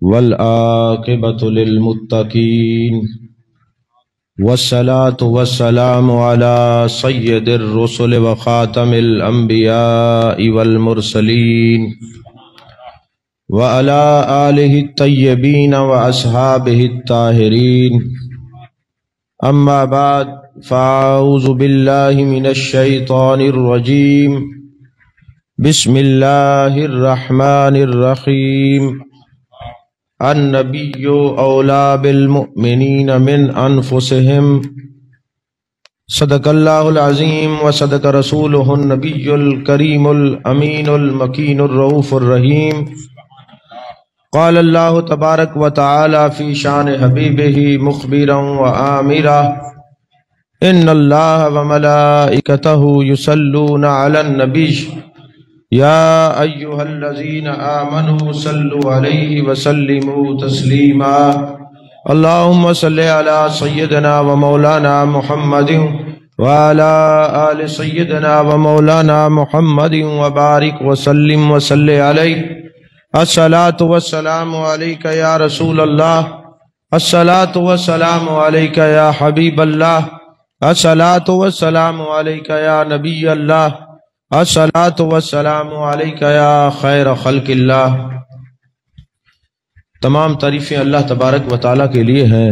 والعاقبة للمتقين والصلاة والسلام على سيد الرسل وخاتم الأنبياء والمرسلين وعلى آله الطيبين وأصحابه الطاهرين أما بعد فأعوذ بالله من الشيطان الرجيم بسم الله الرحمن الرحيم النبي أولى بالمؤمنين من أنفسهم صدق الله العظيم وصدق رسوله النبي الكريم الأمين المكين الرؤوف الرحيم قال الله تبارك وتعالى في شان حبيبه مخبرا وآمرا إن الله وملائكته يصلون على النبي يا أيها الذين آمنوا صلوا عليه وسلموا تسليما اللهم صل على سيدنا ومولانا محمد وعلى آل سيدنا ومولانا محمد وبارك وسلم وصل عليه الصلاة والسلام عليك يا رسول الله الصلاة والسلام عليك يا حبيب الله الصلاة والسلام عليك يا نبي الله الصلاة والسلام علیک یا خیر خلق اللہ۔ تمام تعریفیں اللہ تبارک و تعالیٰ کے لیے ہیں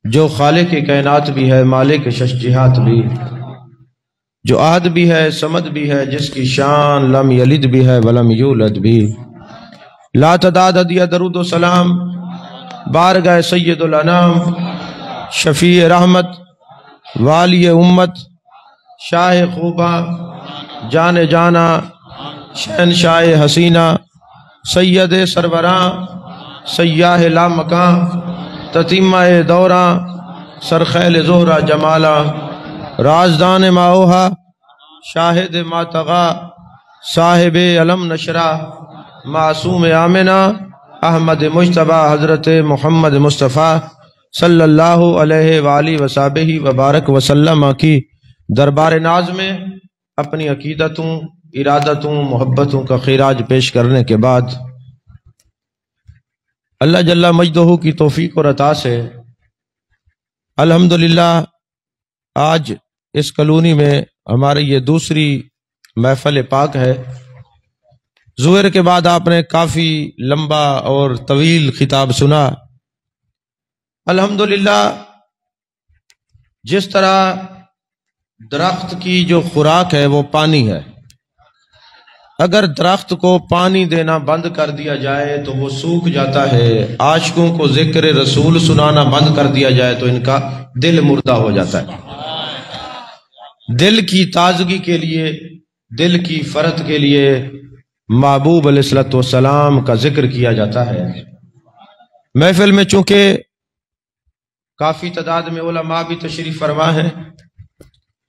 جو خالق کائنات بھی ہے، مالک شش جہات بھی، جو احد بھی ہے، صمد بھی ہے، جس کی شان لم یلد بھی ہے ولم یولد بھی۔ لا تعداد ہدیہ درود و سلام بارگاہ سید الانام، شفیع رحمت، والی امت، شاہ خوبہ، جان جانا، شہنشاہ حسینہ، سید سربراں، سیاہ لامکاں، تتیمہ دوراں، سرخیل زہرہ جمالا، رازدان ماؤہا، شاہد ماتغا، صاحب علم نشرہ، معصوم آمنہ، احمد مجتبہ حضرت محمد مصطفیٰ صلی اللہ علیہ وآلہ وصحبہ وبارک وسلم کی دربار ناز میں اپنی عقیدتوں، ارادتوں، محبتوں کا خراج پیش کرنے کے بعد اللہ جل مجدہ کی توفیق اور عطا سے الحمدللہ آج اس کالونی میں ہماری یہ دوسری محفل پاک ہے۔ ظہر کے بعد آپ نے کافی لمبا اور طویل خطاب سنا۔ الحمدللہ جس طرح درخت کی جو خوراک ہے وہ پانی ہے، اگر درخت کو پانی دینا بند کر دیا جائے تو وہ سوکھ جاتا ہے، عاشقوں کو ذکر رسول سنانا بند کر دیا جائے تو ان کا دل مردہ ہو جاتا ہے۔ دل کی تازگی کے لیے، دل کی فرحت کے لیے محبوب علیہ السلام کا ذکر کیا جاتا ہے۔ محفل میں چونکہ کافی تعداد میں علماء بھی تشریف فرما ہیں،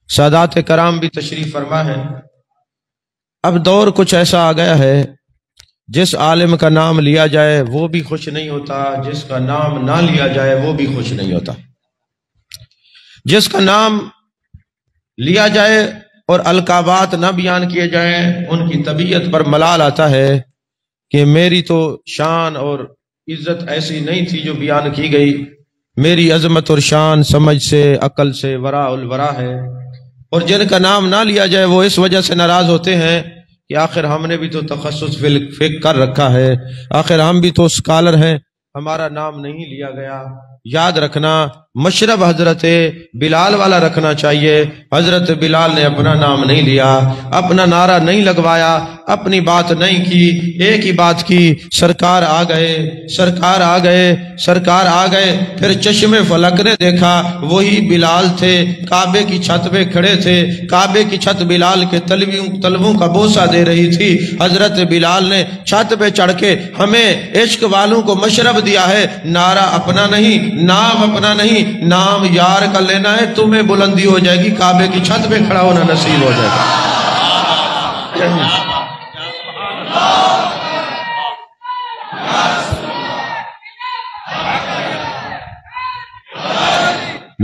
سادات کرام بھی تشریف فرما ہے، اب دور کچھ ایسا آ گیا ہے جس عالم کا نام لیا جائے وہ بھی خوش نہیں ہوتا، جس کا نام نہ لیا جائے وہ بھی خوش نہیں ہوتا۔ جس کا نام لیا جائے اور القابات نہ بیان کیے جائیں ان کی طبیعت پر ملال آتا ہے کہ میری تو شان اور عزت ایسی نہیں تھی جو بیان کی گئی، میری عظمت اور شان سمجھ سے، عقل سے وراء الورا ہے۔ اور جن کا نام نہ لیا جائے وہ اس وجہ سے ناراض ہوتے ہیں کہ آخر ہم نے بھی تو تخصص فقہ کر رکھا ہے، آخر ہم بھی تو اسکالر ہیں، ہمارا نام نہیں لیا گیا۔ یاد رکھنا مشرب حضرت بلال والا رکھنا چاہیے۔ حضرت بلال نے اپنا نام نہیں لیا، اپنا نعرہ نہیں لگوایا، اپنی بات نہیں کی، ایک ہی بات کی، سرکار آ گئے، سرکار آ گئے، سرکار آ گئے۔ پھر چشم فلک نے دیکھا وہی بلال تھے، کعبے کی چھت پہ کھڑے تھے، کعبے کی چھت بلال کے تلووں کا بوسہ دے رہی تھی۔ حضرت بلال نے چھت پہ چڑھ کے ہمیں عشق والوں کو مشرب دیا ہے، نعرہ اپنا نہیں، نام اپنا نہیں، نام یار کا لینا ہے، تمہیں بلندی ہو جائے گی، کعبے کی چھت پہ کھڑا ہونا نصیب ہو جائے گا۔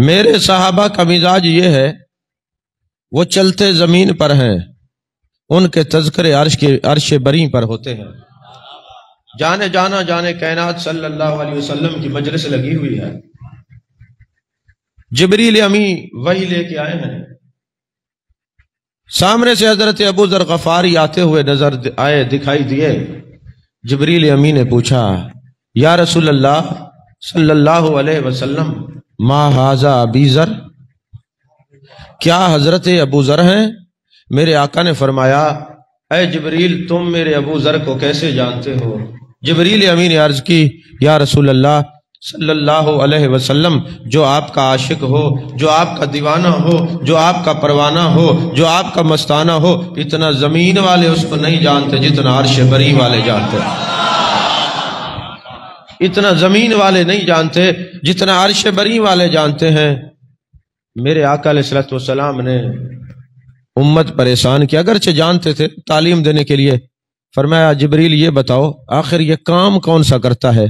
میرے صحابہ کا مزاج یہ ہے، وہ چلتے زمین پر ہیں، ان کے تذکرے عرش بری پر ہوتے ہیں۔ جانے جانا جانے کائنات صلی اللہ علیہ وسلم کی مجلس لگی ہوئی ہے، جبریل امی وحی لے کے آئے ہیں، سامنے سے حضرت ابو ذر غفاری آتے ہوئے نظر آئے، دکھائی دیے۔ جبریل امی نے پوچھا یا رسول اللہ صلی اللہ علیہ وسلم ما ھذا ابی ذر، کیا حضرت ابو ذر ہیں؟ میرے آقا نے فرمایا اے جبریل تم میرے ابو ذر کو کیسے جانتے ہو؟ جبریل امی نے عرض کی یا رسول اللہ صلی اللہ علیہ وسلم، جو آپ کا عاشق ہو، جو آپ کا دیوانہ ہو، جو آپ کا پروانہ ہو، جو آپ کا مستانہ ہو، اتنا زمین والے اس کو نہیں جانتے جتنا عرش بری والے جانتے ہیں، اتنا زمین والے نہیں جانتے جتنا عرش بری والے جانتے ہیں۔ میرے آقا علیہ الصلوۃ والسلام نے امت پریشان کیا، اگرچہ جانتے تھے، تعلیم دینے کے لیے فرمایا جبریل یہ بتاؤ آخر یہ کام کون سا کرتا ہے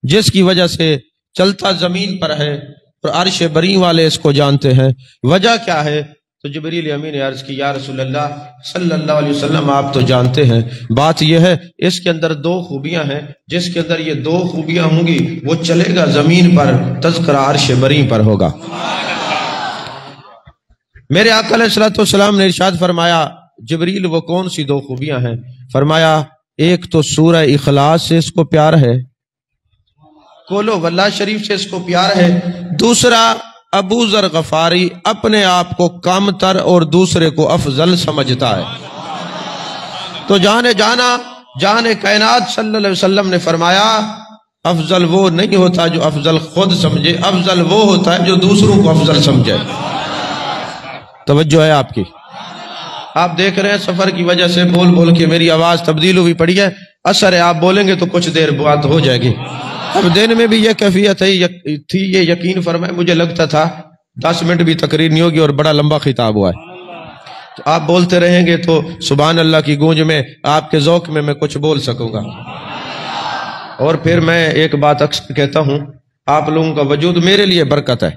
جس کی وجہ سے چلتا زمین پر ہے اور عرش بری والے اس کو جانتے ہیں، وجہ کیا ہے؟ تو جبریل امین نے عرض کی یا رسول اللہ صلی اللہ علیہ وسلم آپ تو جانتے ہیں، بات یہ ہے اس کے اندر دو خوبیاں ہیں، جس کے اندر یہ دو خوبیاں ہوں گی وہ چلے گا زمین پر، تذکرہ عرش بری پر ہوگا۔ میرے آقا علیہ الصلوۃ والسلام نے ارشاد فرمایا جبریل وہ کون سی دو خوبیاں ہیں؟ فرمایا ایک تو سورہ اخلاص سے اس کو پیار ہے، قولو واللہ شریف سے اس کو پیار ہے، دوسرا ابو ذر غفاری اپنے آپ کو کم تر اور دوسرے کو افضل سمجھتا ہے۔ تو جانے کائنات صلی اللہ علیہ وسلم نے فرمایا افضل وہ نہیں ہوتا جو افضل خود سمجھے، افضل وہ ہوتا ہے جو دوسروں کو افضل سمجھے۔ توجہ ہے آپ کی؟ آپ دیکھ رہے ہیں سفر کی وجہ سے بول بول کے میری آواز تبدیل ہوئی پڑی ہے، اثر ہے آپ بولیں گے تو کچھ دیر بعد ہو جائے گی۔ اب دن میں بھی یہ کیفیت تھی، یہ یقین فرمائے مجھے لگتا تھا 10 منٹ بھی تقریر نہیں ہوگی اور بڑا لمبا خطاب ہوا ہے، تو آپ بولتے رہیں گے تو سبحان اللہ کی گونج میں آپ کے ذوق میں کچھ بول سکوں گا۔ اور پھر میں ایک بات اکثر کہتا ہوں، آپ لوگوں کا وجود میرے لیے برکت ہے،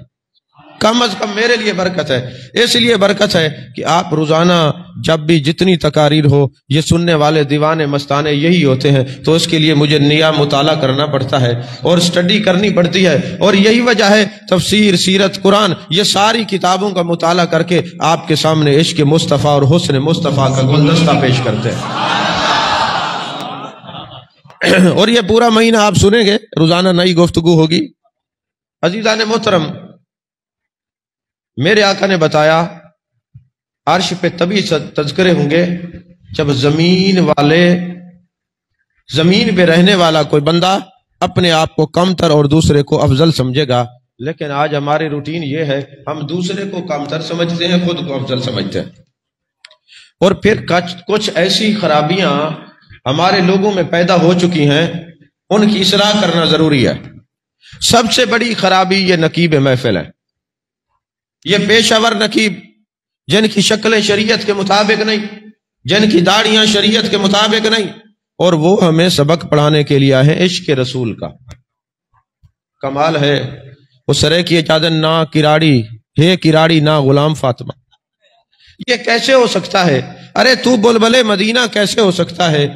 کم از کم میرے لیے برکت ہے، اس لیے برکت ہے کہ آپ روزانہ جب بھی جتنی تقاریر ہو یہ سننے والے دیوانے مستانے یہی ہوتے ہیں، تو اس کے لیے مجھے نیا مطالعہ کرنا پڑتا ہے اور سٹڈی کرنی پڑتی ہے، اور یہی وجہ ہے تفسیر، سیرت، قرآن، یہ ساری کتابوں کا مطالعہ کر کے آپ کے سامنے عشق مصطفیٰ اور حسن مصطفیٰ کا گلدستہ پیش کرتے ہیں۔ اور یہ پورا مہینہ آپ سنیں گے، روزانہ نئی گفتگو ہوگی۔ عزیزان محترم، میرے آقا نے بتایا عرش پہ تبھی تذکرے ہوں گے جب زمین پہ رہنے والا کوئی بندہ اپنے آپ کو کم تر اور دوسرے کو افضل سمجھے گا۔ لیکن آج ہماری روٹین یہ ہے، ہم دوسرے کو کم تر سمجھتے ہیں، خود کو افضل سمجھتے ہیں، اور پھر کچھ ایسی خرابیاں ہمارے لوگوں میں پیدا ہو چکی ہیں، ان کی اصلاح کرنا ضروری ہے۔ سب سے بڑی خرابی یہ نقیب محفل ہے، یہ پیشہ ور نقیب جن کی شکلیں شریعت کے مطابق نہیں، جن کی داڑیاں شریعت کے مطابق نہیں، اور وہ ہمیں سبق پڑھانے کے لیے آئے ہیں عشق رسول کا۔ کمال ہے، وہ سرے کی اجازت نہ کراڑی ہے، کراڑی نہ غلام فاطمہ، یہ کیسے ہو سکتا ہے؟ ارے تو بلبلے مدینہ کیسے ہو سکتا ہے؟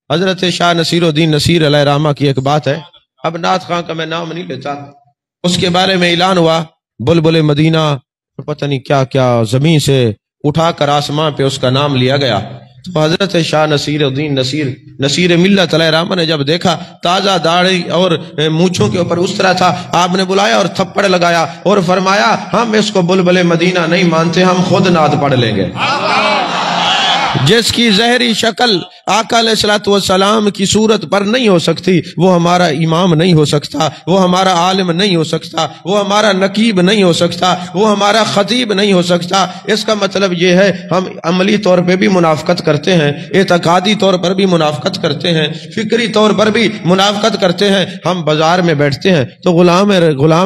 حضرت شاہ نصیر الدین نصیر علیہ رحمہ کی ایک بات ہے، اب نعت خان کا میں نام نہیں لیتا، اس کے بارے میں اعلان ہوا بلبل مدینہ، پتہ نہیں کیا کیا زمین سے اٹھا کر آسمان پہ اس کا نام لیا گیا۔ تو حضرت شاہ نصیر الدین نصیر ملت علیہ رحمہ نے جب دیکھا تازہ داڑھی اور مونچھوں کے اوپر اس طرح تھا، آپ نے بلایا اور تھپڑ لگایا اور فرمایا ہم اس کو بلبل مدینہ نہیں مانتے، ہم خود نعت پڑھ لیں گے۔ جس کی ظاہری شکل آقا علیہ الصلوۃ والسلام کی صورت پر نہیں ہو سکتی، وہ ہمارا امام نہیں ہو سکتا، وہ ہمارا عالم نہیں ہو سکتا، وہ ہمارا نقیب نہیں ہو سکتا، وہ ہمارا خطیب نہیں ہو سکتا۔ اس کا مطلب یہ ہے ہم عملی طور پہ بھی منافقت کرتے ہیں، اعتقادی طور پر بھی منافقت کرتے ہیں، فکری طور پر بھی منافقت کرتے ہیں۔ ہم بازار میں بیٹھتے ہیں تو غلام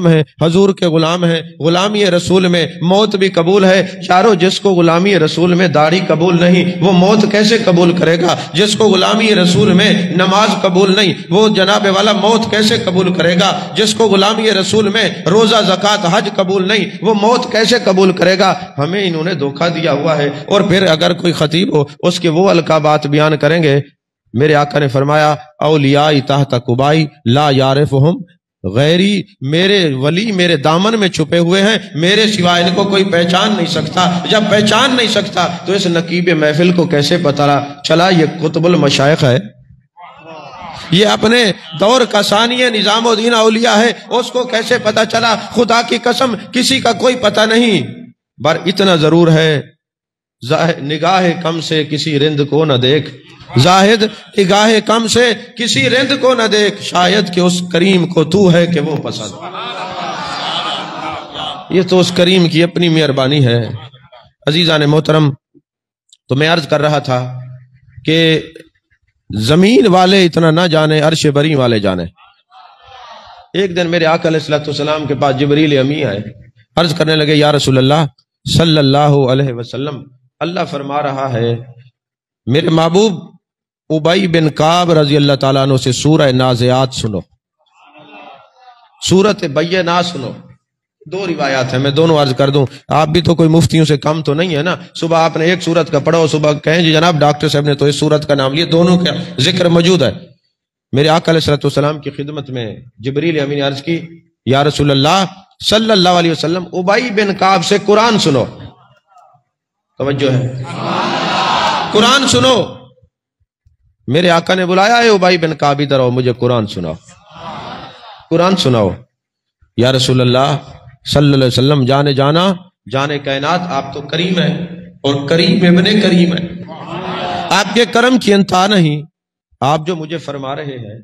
ہیں، حضور کے غلام ہیں، غلامی رسول میں موت بھی قبول ہے۔ یارو جس کو غلامی رسول میں داڑھی قبول نہیں وہ موت کیسے قبول کرے گا؟ جس کو غلامی رسول میں نماز قبول نہیں وہ جناب والا موت کیسے قبول کرے گا؟ جس کو غلامی رسول میں روزہ زکوٰۃ حج قبول نہیں وہ موت کیسے قبول کرے گا؟ ہمیں انہوں نے دھوکہ دیا ہوا ہے۔ اور پھر اگر کوئی خطیب ہو اس کے وہ القابات بیان کریں گے، میرے آقا نے فرمایا اولیاء تحت قبائی لا یعرفہم غیری، میرے ولی میرے دامن میں چھپے ہوئے ہیں، میرے سوائے ان کو کوئی پہچان نہیں سکتا۔ جب پہچان نہیں سکتا تو اس نقیب محفل کو کیسے پتہ چلا یہ قطب المشائخ ہے، یہ اپنے دور کا ثانی نظام الدین اولیاء ہے، اس کو کیسے پتہ چلا؟ خدا کی قسم کسی کا کوئی پتہ نہیں، پر اتنا ضرور ہے نگاہ کم سے کسی رند کو نہ دیکھ، زاہد نگاہ کم سے کسی رند کو نہ دیکھ، شاید کہ اس کریم کو تو ہے کہ وہ پسند۔ یہ تو اس کریم کی اپنی مہربانی ہے۔ عزیزان محترم، تو میں عرض کر رہا تھا کہ زمین والے اتنا نہ جانے، عرش بری والے جانے۔ ایک دن میرے آقا علیہ السلام کے پاس جبریل امی آئے، عرض کرنے لگے یا رسول اللہ صلی اللہ علیہ وسلم، اللہ فرما رہا ہے میرے محبوب ابی بن کعب رضی اللہ تعالیٰ عنہ سے سورہ نازعات سنو، سورۃ بینہ سنو۔ دو روایات ہیں، میں دونوں عرض کر دوں، آپ بھی تو کوئی مفتیوں سے کم تو نہیں ہے نا۔ صبح آپ نے ایک سورت کا پڑھو، صبح کہیں جی جناب ڈاکٹر صاحب نے تو اس سورت کا نام لیا، دونوں کا ذکر موجود ہے۔ میرے آقا علیہ السلام کی خدمت میں جبریل امین نے عرض کی یا رسول اللہ صلی اللہ علیہ وسلم ابی بن کعب سے قرآن سنو۔ توجہ ہے، قرآن سنو۔ میرے آقا نے بلایا ہے ابی بن کعب ادھر آؤ، مجھے قرآن سناؤ، قرآن سناؤ۔ یا رسول اللہ صلی اللہ علیہ وسلم جانے جانا جانے کائنات، آپ تو کریم ہیں اور کریم ابن کریم ہیں، آپ کے کرم کی انتہا نہیں۔ آپ جو مجھے فرما رہے ہیں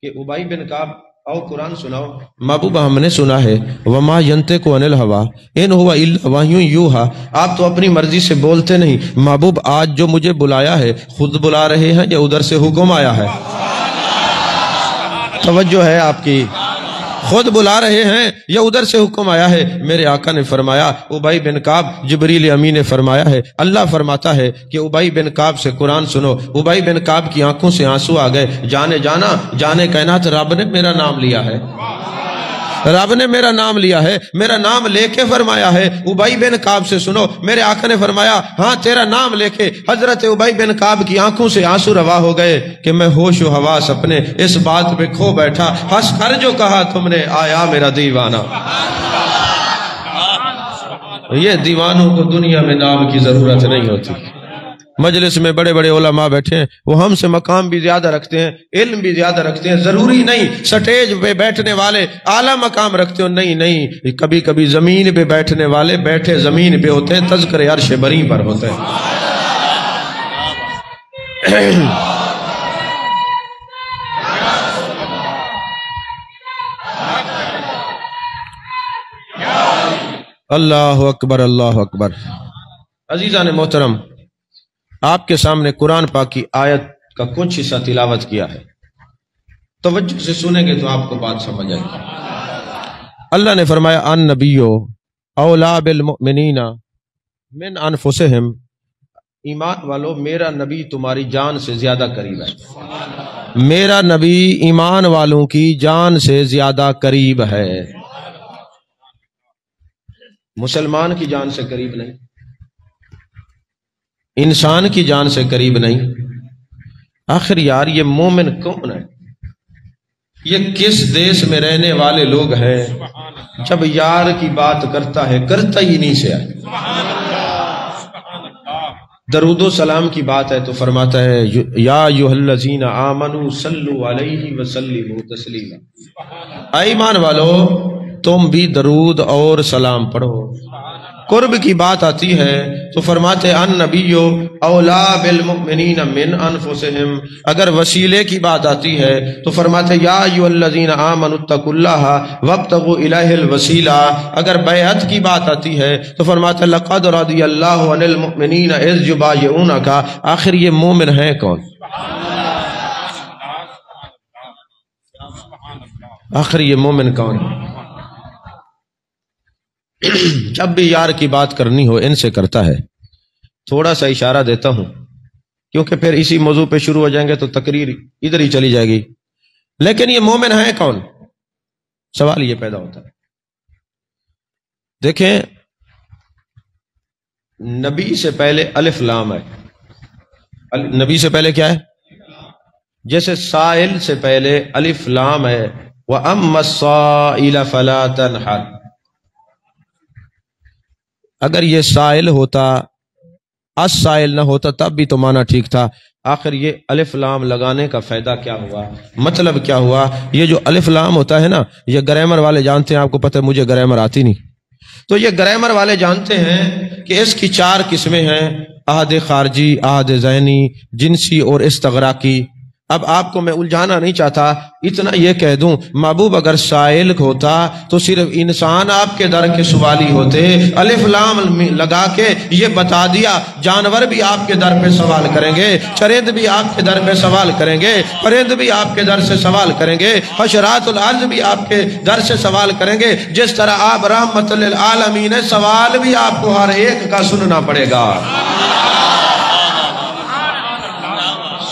کہ ابی بن کعب او قرآن سناؤ، محبوب ہم نے سنا ہے وما ينطق عن الهوى ان هو الا وحی یوحی، آپ تو اپنی مرضی سے بولتے نہیں۔ محبوب آج جو مجھے بلایا ہے خود بلا رہے ہیں یا ادھر سے حکم آیا ہے؟ توجہ ہے آپ کی، خود بلا رہے ہیں یا ادھر سے حکم آیا ہے؟ میرے آقا نے فرمایا ابی بن کعب، جبریل امین نے فرمایا ہے، اللہ فرماتا ہے کہ ابی بن کعب سے قرآن سنو۔ ابی بن کعب کی آنکھوں سے آنسو آ گئے، جانے جانا جانے کائنات، رب نے میرا نام لیا ہے، رب نے میرا نام لیا ہے، میرا نام لے کے فرمایا ہے ابی بن کعب سے سنو۔ میرے آقا نے فرمایا ہاں تیرا نام لے کے حضرت ابی بن کعب کی آنکھوں سے آنسو روا ہو گئے کہ میں ہوش و حواس اپنے اس بات پہ کھو بیٹھا، ہنس کر جو کہا تم نے آیا میرا دیوانہ۔ یہ دیوانوں کو دنیا میں نام کی ضرورت نہیں ہوتی۔ مجلس میں بڑے بڑے علماء بیٹھے ہیں، وہ ہم سے مقام بھی زیادہ رکھتے ہیں، علم بھی زیادہ رکھتے ہیں، ضروری نہیں سٹیج پہ بیٹھنے والے اعلیٰ مقام رکھتے ہو، نہیں نہیں، کبھی کبھی زمین پہ بیٹھنے والے بیٹھے زمین پہ ہوتے ہیں، تذکرے عرش بری پر ہوتے ہیں۔ اللہ اکبر، اللہ اکبر۔ عزیزان محترم، آپ کے سامنے قرآن پاک کی آیت کا کچھ حصہ تلاوت کیا ہے، توجہ سے سنیں گے تو آپ کو بات سمجھ آئے گی۔ اللہ نے فرمایا ان نبیو اولا بالمؤمنین من انفسہم، ایمان والو میرا نبی تمہاری جان سے زیادہ قریب ہے، میرا نبی ایمان والوں کی جان سے زیادہ قریب ہے، مسلمان کی جان سے قریب نہیں، انسان کی جان سے قریب نہیں۔ آخر یار یہ مومن کون ہے؟ یہ کس دیش میں رہنے والے لوگ ہیں؟ جب یار کی بات کرتا ہے کرتا ہی نہیں سے ہے۔ درود و سلام کی بات ہے تو فرماتا ہے یا ایھا الذین آمنوا صلوا علیہ وسلموا تسلیما، اے ایمان والو تم بھی درود اور سلام پڑھو۔ قرب کی بات آتی ہے تو فرماتے ان نبی اولا بالمؤمنین من انفسہم، اگر وسیلے کی بات آتی ہے تو فرماتے یا ایھا الذین آمنوا اتقوا اللہ وابتغوا الیہ الوسیلہ، اگر بیعت کی بات آتی ہے تو فرماتے لقد رضی اللہ عن المؤمنین اذ یبایعونک، آخر یہ مومن ہے کون؟ آخر یہ مومن کون؟ جب بھی یار کی بات کرنی ہو ان سے کرتا ہے۔ تھوڑا سا اشارہ دیتا ہوں کیونکہ پھر اسی موضوع پہ شروع ہو جائیں گے تو تقریر ادھر ہی چلی جائے گی، لیکن یہ مومن ہے کون؟ سوال یہ پیدا ہوتا ہے۔ دیکھیں نبی سے پہلے الف لام ہے، نبی سے پہلے کیا ہے؟ جیسے سائل سے پہلے الف لام ہے، وَأَمَّا السَّائِلَ فَلَا تَنْحَرْ، اگر یہ سائل ہوتا السائل نہ ہوتا تب بھی تو معنی ٹھیک تھا. آخر یہ الف لام لگانے کا فائدہ کیا ہوا، مطلب کیا ہوا؟ یہ جو الف لام ہوتا ہے نا، یہ گرامر والے جانتے ہیں، آپ کو پتہ ہے مجھے گرامر آتی نہیں، تو یہ گرامر والے جانتے ہیں کہ اس کی 4 قسمیں ہیں: عہد خارجی، عہد ذہنی، جنسی اور استغراقی. اب آپ کو میں الجھانا نہیں چاہتا، اتنا یہ کہہ دوں، محبوب اگر سائل ہوتا تو صرف انسان آپ کے در کے سوالی ہوتے. الف لام لگا کے یہ بتا دیا جانور بھی آپ کے در پہ سوال کریں گے، چرند بھی آپ کے در پہ سوال کریں گے، پرند بھی آپ کے در سے سوال کریں گے، حشرات الارض بھی آپ کے در سے سوال کریں گے. جس طرح آپ رحمت للعالمین، سوال بھی آپ کو ہر ایک کا سننا پڑے گا،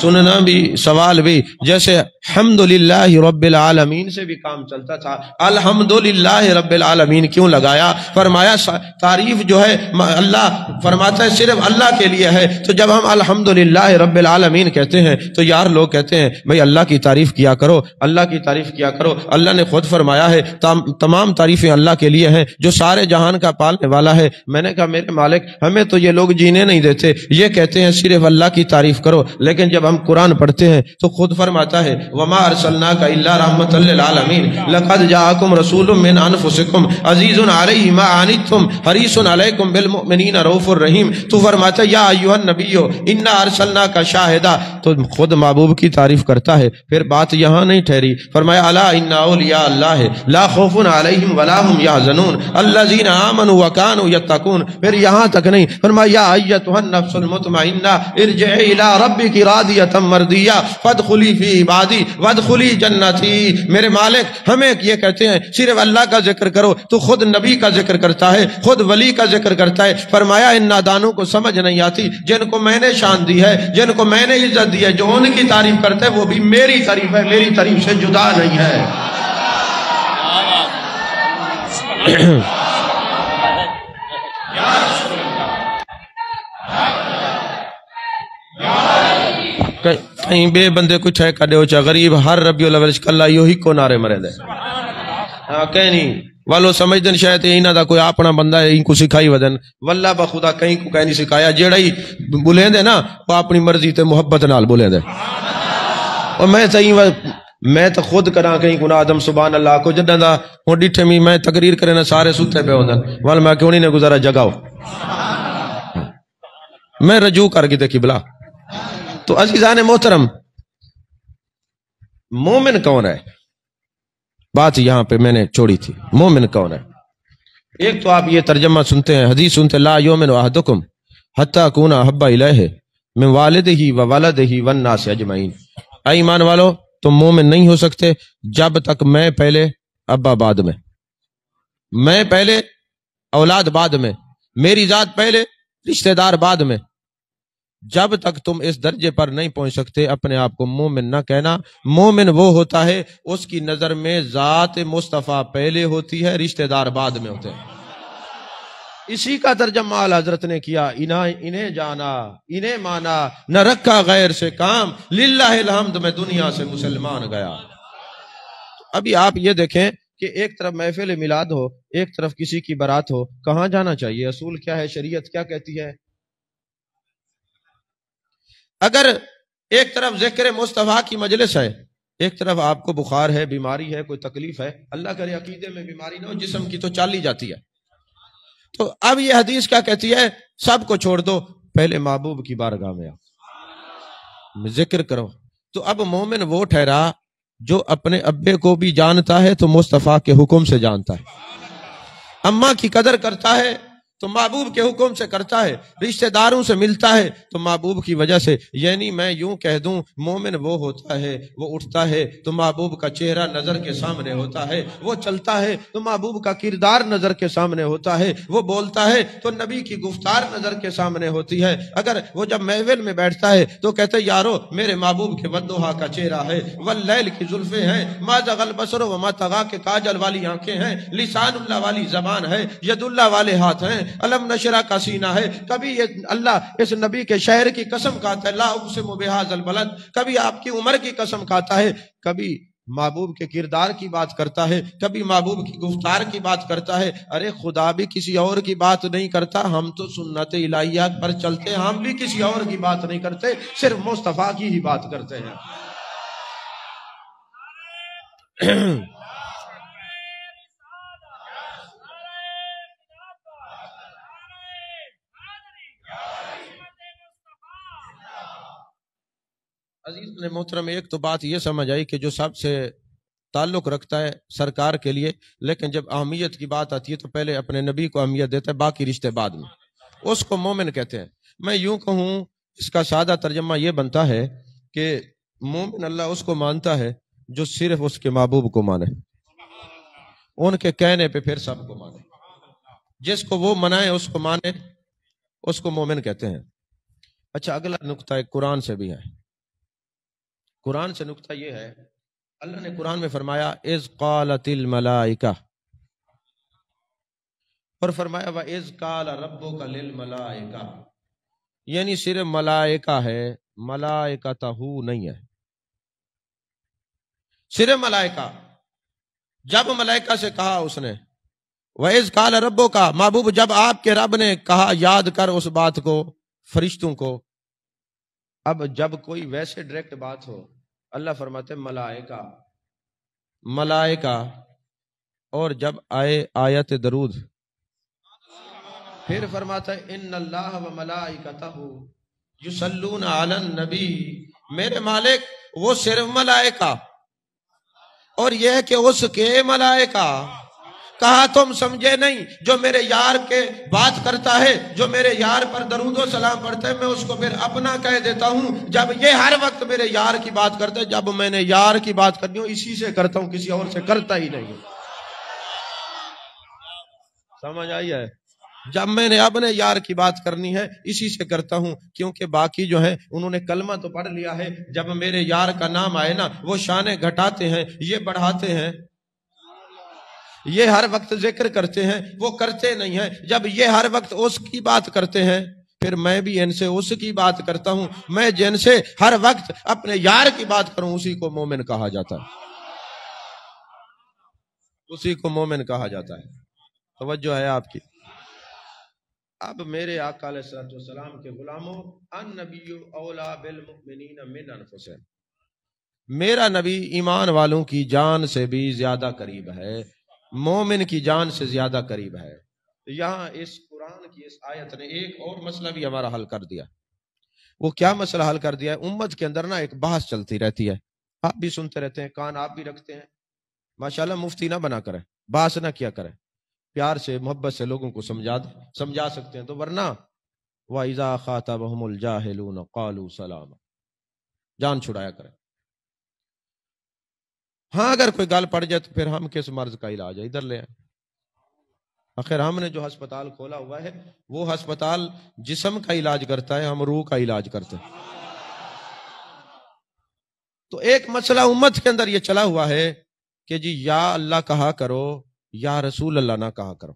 سننا بھی سوال بھی. جیسے الحمدللہ رب العالمین سے بھی کام چلتا تھا. الحمدللہ رب العالمین کیوں لگایا؟ فرمایا تعریف جو ہے اللہ فرماتا ہے صرف اللہ کے لیے ہے. تو جب ہم الحمدللہ رب العالمین کہتے ہیں تو یار لوگ کہتے ہیں بھئی اللہ کی تعریف کیا کرو، اللہ کی تعریف کیا کرو. اللہ نے خود فرمایا ہے تمام تعریفیں اللہ کے لیے ہیں جو سارے جہان کا پالنے والا ہے. میں نے کہا میرے مالک ہمیں تو یہ لوگ جینے نہیں دیتے، یہ کہتے ہیں صرف اللہ کی تعریف کرو، لیکن جب ہم قرآن پڑھتے ہیں تو خود فرماتا ہے وَمَا أَرْسَلْنَاكَ إِلَّا رَحْمَةً لِّلْعَالَمِينَ لَقَدْ جَاءَكُمْ رَسُولٌ مِّنْ أَنفُسِكُمْ عَزِيزٌ عَلَيْهِ مَا عَنِتُّمْ حَرِيصٌ عَلَيْكُمْ بِالْمُؤْمِنِينَ رَءُوفٌ رَحِيمٌ. تو فرماتا ہے یا ایھا النبی اِنَّا أَرْسَلْنَاكَ شَاهِدًا، تو خود محبوب کی تعریف کرتا ہے. پھر بات یہاں نہیں ٹھہری، فرمایا الا ان اولیاء اللہ لا خوف علیہم ولا هم يحزنون الذین آمنوا وكانوا يتقون. پھر یہاں تک نہیں، فرمایا یا ایھا النفس المطمئنہ ارجعی الی ربک راضیۃ مرضیہ فادخلی فی عبادی وادخلی جنتی. میرے مالک ہمیں یہ کہتے ہیں صرف اللہ کا ذکر کرو، تو خود نبی کا ذکر کرتا ہے، خود ولی کا ذکر کرتا ہے. فرمایا ان نادانوں کو سمجھ نہیں آتی جن کو میں نے شان دی ہے، جن کو میں نے عزت دی ہے، جو ان کی تعریف کرتے ہیں وہ بھی میری تعریف ہے، میری تعریف سے جدا نہیں ہے. کہیں بے بندے کو ٹھے کڈے ہو چا غریب ہر ربیع الاول کلا یہی کو نعرے مرے دے. ہاں کہیں نہیں والو سمجھ دن شاید انہاں دا کوئی اپنا بندہ ہے، ان کو سکھائی ودن. واللہ بخدا کہیں کو کہیں نہیں سکھایا، جیڑا ہی بولیں دے نا وہ اپنی مرضی تے محبت نال بولیں دے. اور میں تو خود کراں کہیں کو آدم سبحان اللہ کو جدہ دا ہوں ڈٹھے میں تقریر کرے نا سارے ستے پہ ہوندن وال میں کیوں نہیں نے گزارا جگاؤ، میں رجوع کر کے دیکھی بلا. تو عزیزان محترم، مومن کون ہے؟ بات یہاں پہ میں نے چھوڑی تھی، مومن کون ہے؟ ایک تو آپ یہ ترجمہ سنتے ہیں، حدیث سنتے لا یؤمن احدکم حتی اکون احب الیہ من والدہ وولدہ والناس اجمعین. اے ایمان والو تم مومن نہیں ہو سکتے جب تک میں پہلے ابا بعد میں پہلے اولاد بعد میں، میری ذات پہلے رشتہ دار بعد میں. جب تک تم اس درجے پر نہیں پہنچ سکتے اپنے آپ کو مومن نہ کہنا. مومن وہ ہوتا ہے اس کی نظر میں ذات مصطفیٰ پہلے ہوتی ہے، رشتہ دار بعد میں ہوتے ہیں. اسی کا ترجمہ اعلی حضرت نے کیا، انہیں جانا انہیں مانا نہ رکھا غیر سے کام، للہ الحمد میں دنیا سے مسلمان گیا. ابھی آپ یہ دیکھیں کہ ایک طرف محفل میلاد ہو، ایک طرف کسی کی برات ہو، کہاں جانا چاہیے؟ اصول کیا ہے؟ شریعت کیا کہتی ہے؟ اگر ایک طرف ذکر مصطفیٰ کی مجلس ہے، ایک طرف آپ کو بخار ہے، بیماری ہے، کوئی تکلیف ہے، اللہ کرے عقیدے میں بیماری نہ ہو، جسم کی تو چال ہی جاتی ہے. تو اب یہ حدیث کیا کہتی ہے؟ سب کو چھوڑ دو، پہلے محبوب کی بارگاہ میں آؤ، ذکر کرو. تو اب مومن وہ ٹھہرا جو اپنے ابے کو بھی جانتا ہے تو مصطفیٰ کے حکم سے جانتا ہے، اماں کی قدر کرتا ہے تو محبوب کے حکم سے کرتا ہے، رشتہ داروں سے ملتا ہے تو محبوب کی وجہ سے. یعنی میں یوں کہہ دوں مومن وہ ہوتا ہے وہ اٹھتا ہے تو محبوب کا چہرہ نظر کے سامنے ہوتا ہے، وہ چلتا ہے تو محبوب کا کردار نظر کے سامنے ہوتا ہے، وہ بولتا ہے تو نبی کی گفتار نظر کے سامنے ہوتی ہے. اگر وہ جب محفل میں بیٹھتا ہے تو کہتے ہیں یارو میرے محبوب کے والضحیٰ کا چہرہ ہے، واللیل کی زلفیں ہیں، ما زغ البصر وما طغیٰ کے کاجل والی آنکھیں ہیں، لسان اللہ والی زبان ہے، ید اللہ والے ہاتھ ہیں، علم نشرح کا سینہ ہے، کبھی یہ اللہ اس نبی کے شہر کی قسم کھاتا ہے لا اقسم بہذا البلد، کبھی آپ کی عمر کی قسم کھاتا ہے، کبھی محبوب کے کردار کی بات کرتا ہے، کبھی محبوب کی گفتار کی بات کرتا ہے۔ ارے خدا بھی کسی اور کی بات نہیں کرتا، ہم تو سنت الہیہ پر چلتے ہیں، ہم بھی کسی اور کی بات نہیں کرتے، صرف مصطفیٰ کی ہی بات کرتے ہیں۔ عزیز نے محترم، ایک تو بات یہ سمجھ آئی کہ جو سب سے تعلق رکھتا ہے سرکار کے لیے، لیکن جب اہمیت کی بات آتی ہے تو پہلے اپنے نبی کو اہمیت دیتا ہے، باقی رشتے بعد میں، اس کو مومن کہتے ہیں۔ میں یوں کہوں، اس کا سادہ ترجمہ یہ بنتا ہے کہ مومن اللہ اس کو مانتا ہے جو صرف اس کے محبوب کو مانے، ان کے کہنے پہ پھر سب کو مانے، جس کو وہ منائے اس کو مانے، اس کو مومن کہتے ہیں۔ اچھا، اگلا نقطہ ایک قرآن سے بھی ہے، قرآن سے نقطہ یہ ہے، اللہ نے قرآن میں فرمایا اذ قالت الملائکہ، اور فرمایا وَإِذْ قَالَ رَبُّكَ لِلْمَلَائِكَةِ، یعنی صرف ملائکہ ہے، ملائکتہ نہیں ہے، صرف ملائکہ۔ جب ملائکہ سے کہا اس نے وَإِذْ قَالَ رَبُّكَ، محبوب جب آپ کے رب نے کہا یاد کر اس بات کو فرشتوں کو، اب جب کوئی ویسے ڈائریکٹ بات ہو، اللہ فرماتے ملائکہ ملائکہ، اور جب آئے آیت درود پھر فرماتا ہے ان اللہ و ملائکتہ یصلون علی النبی، میرے مالک وہ صرف ملائکہ، اور یہ کہ اس کے ملائکہ، کہا تم سمجھے نہیں، جو میرے یار کے بات کرتا ہے، جو میرے یار پر درود و سلام پڑھتا ہے، میں اس کو پھر اپنا کہہ دیتا ہوں۔ جب یہ ہر وقت میرے یار کی بات کرتا ہے، جب میں نے یار کی بات کرنی ہو اسی سے کرتا ہوں، کسی اور سے کرتا ہی نہیں۔ سمجھ آئی ہے؟ جب میں نے اپنے یار کی بات کرنی ہے اسی سے کرتا ہوں، کیونکہ باقی جو ہیں انہوں نے کلمہ تو پڑھ لیا ہے، جب میرے یار کا نام آئے نا وہ شانیں گھٹاتے ہیں، یہ بڑھاتے ہیں، یہ ہر وقت ذکر کرتے ہیں، وہ کرتے نہیں ہیں۔ جب یہ ہر وقت اس کی بات کرتے ہیں، پھر میں بھی ان سے اس کی بات کرتا ہوں۔ میں جن سے ہر وقت اپنے یار کی بات کروں اسی کو مومن کہا جاتا ہے، اسی کو مومن کہا جاتا ہے۔ توجہ ہے آپ کی؟ اب میرے آقا علیہ الصلوۃ والسلام کے غلاموں، النبی اولا بالمؤمنین من انفسہم، میرا نبی ایمان والوں کی جان سے بھی زیادہ قریب ہے، مومن کی جان سے زیادہ قریب ہے۔ یہاں اس قرآن کی اس آیت نے ایک اور مسئلہ بھی ہمارا حل کر دیا۔ وہ کیا مسئلہ حل کر دیا ہے؟ امت کے اندر نا ایک بحث چلتی رہتی ہے، آپ بھی سنتے رہتے ہیں، کان آپ بھی رکھتے ہیں، ماشاءاللہ مفتی نہ بنا کریں، بحث نہ کیا کریں، پیار سے محبت سے لوگوں کو سمجھا سکتے ہیں تو، ورنہ وَإِذَا خَاطَبَهُمُ الْجَاهِلُونَ قَالُوا سَلَامًا، جان چھڑایا کریں۔ ہاں اگر کوئی گال پڑ جائے تو پھر ہم کس مرض کا علاج ہے ادھر لے آئیں۔ آخر ہم نے جو ہسپتال کھولا ہوا ہے وہ ہسپتال جسم کا علاج کرتا ہے، ہم روح کا علاج کرتے ہیں۔ تو ایک مسئلہ امت کے اندر یہ چلا ہوا ہے کہ جی یا اللہ کہا کرو یا رسول اللہ نہ کہا کرو۔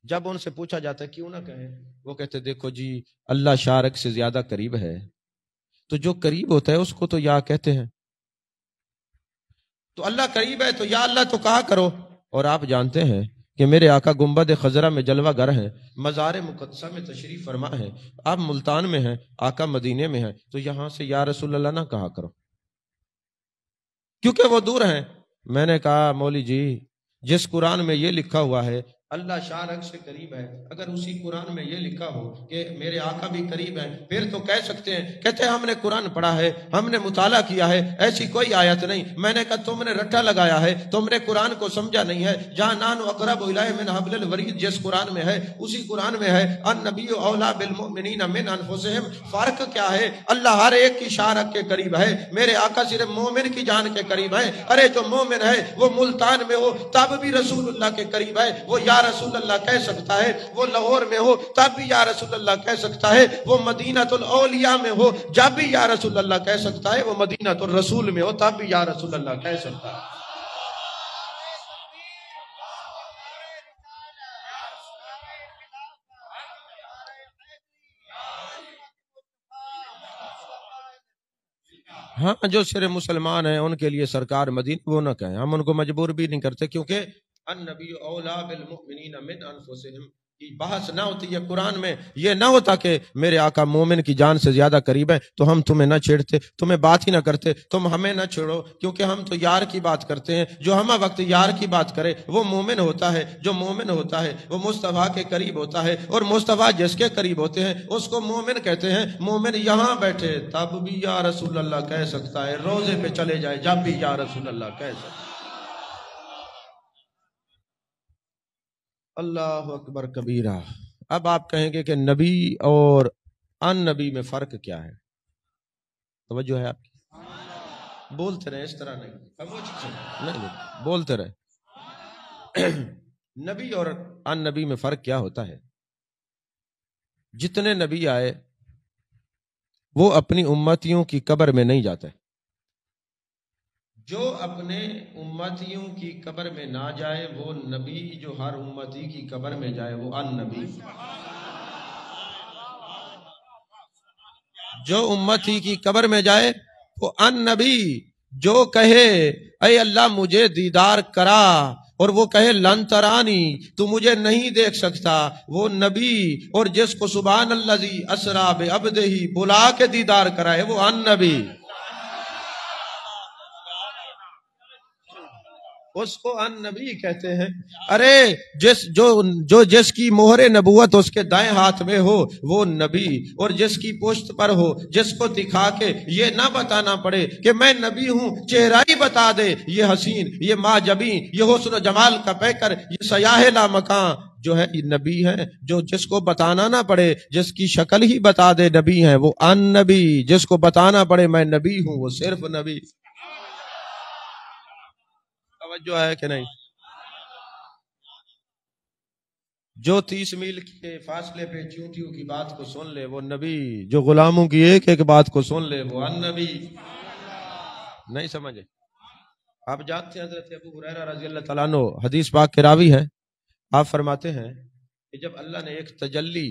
جب ان سے پوچھا جاتا ہے کیوں نہ کہیں، وہ کہتے دیکھو جی اللہ شارک سے زیادہ قریب ہے، تو جو قریب ہوتا ہے اس کو تو یا کہتے ہیں، تو اللہ قریب ہے تو یا اللہ تو کہا کرو۔ اور آپ جانتے ہیں کہ میرے آقا گنبد خضرہ میں جلوہ گر ہیں، مزار مقدسہ میں تشریف فرما ہے، آپ ملتان میں ہیں، آقا مدینے میں ہیں، تو یہاں سے یا رسول اللہ نہ کہا کرو کیونکہ وہ دور ہیں۔ میں نے کہا مولوی جی جس قرآن میں یہ لکھا ہوا ہے اللہ شارک سے قریب ہے، اگر اسی قرآن میں یہ لکھا ہو کہ میرے آقا بھی قریب ہیں پھر تو کہہ سکتے ہیں۔ کہتے ہیں ہم نے قرآن پڑھا ہے، ہم نے مطالعہ کیا ہے، ایسی کوئی آیت نہیں۔ میں نے کہا تم نے رٹا لگایا ہے، تم نے قرآن کو سمجھا نہیں ہے۔ جہاں نان اقرب الیہ من حبل الورید جس قرآن میں ہے اسی قرآن میں ہے النبی اولا بالمؤمنین من انفسہم۔ فرق کیا ہے؟ اللہ ہر ایک کی شارک کے قریب ہے، میرے آقا صرف مومن کی جان کے قریب ہے۔ ارے جو مومن ہے وہ ملتان میں ہو تب بھی رسول اللہ کے قریب ہے، وہ یا رسول اللہ کہہ سکتا ہے، وہ لاہور میں ہو تب بھی یا رسول اللہ کہہ سکتا ہے، وہ مدینہ الاولیاء میں ہو جب بھی یا رسول اللہ کہہ سکتا ہے، وہ مدینہ الرسول میں ہو تب بھی یا رسول اللہ کہہ سکتا ہے۔ ہاں جو صرف مسلمان ہیں ان کے لیے سرکار مدینہ وہ نہ کہیں، ہم ان کو مجبور بھی نہیں کرتے، کیونکہ النبی اولا بالمؤمنین من انفسہم کی بحث نہ ہوتی ہے قرآن میں، یہ نہ ہوتا کہ میرے آقا مومن کی جان سے زیادہ قریب ہیں تو ہم تمہیں نہ چھیڑتے، تمہیں بات ہی نہ کرتے، تم ہمیں نہ چھیڑو، کیونکہ ہم تو یار کی بات کرتے ہیں، جو ہمہ وقت یار کی بات کرے وہ مومن ہوتا ہے، جو مومن ہوتا ہے وہ مصطفیٰ کے قریب ہوتا ہے، اور مصطفیٰ جس کے قریب ہوتے ہیں اس کو مومن کہتے ہیں۔ مومن یہاں بیٹھے تب بھی یا رسول اللہ کہہ سکتا ہے، روزے پہ چلے جائے جب بھی یا رسول اللہ کہہ سکتا ہے۔ اللہ اکبر کبیرہ۔ اب آپ کہیں گے کہ نبی اور ان نبی میں فرق کیا ہے؟ توجہ ہے آپ کی؟ بولتے رہے، اس طرح نہیں، نہیں بولتے رہے۔ نبی اور ان نبی میں فرق کیا ہوتا ہے؟ جتنے نبی آئے وہ اپنی امتیوں کی قبر میں نہیں جاتے، جو اپنے امتیوں کی قبر میں نہ جائے وہ نبی، جو ہر امتی کی قبر میں جائے وہ ان نبی۔ جو امتی کی قبر میں جائے وہ ان نبی، جو کہے اے اللہ مجھے دیدار کرا اور وہ کہے لن ترانی تو مجھے نہیں دیکھ سکتا وہ نبی، اور جس کو سبحان الذی اسریٰ بعبدہ بلا کے دیدار کرائے وہ ان نبی، اس کو ان نبی کہتے ہیں۔ ارے جس کی مہر نبوت اس کے دائیں ہاتھ میں ہو وہ نبی، اور جس کی پشت پر ہو، جس کو دکھا کے یہ نہ بتانا پڑے کہ میں نبی ہوں، چہرہ ہی بتا دے یہ حسین، یہ ماجبین، یہ حسن و جمال کا پیکر، یہ سیاہ لا مکان، جو ہے یہ نبی ہے۔ جو جس کو بتانا نہ پڑے، جس کی شکل ہی بتا دے نبی ہے وہ ان نبی، جس کو بتانا پڑے میں نبی ہوں وہ صرف نبی۔ توجہ ہے کہ نہیں؟ جو 30 میل کے فاصلے پہ چونٹیوں کی بات کو سن لے وہ نبی، جو غلاموں کی ایک ایک بات کو سن لے وہ ان نبی۔ نہیں سمجھے؟ آپ جانتے ہیں حضرت ابو ہریرہ رضی اللہ تعالیٰ عنہ حدیث پاک کے راوی ہیں، آپ فرماتے ہیں کہ جب اللہ نے ایک تجلی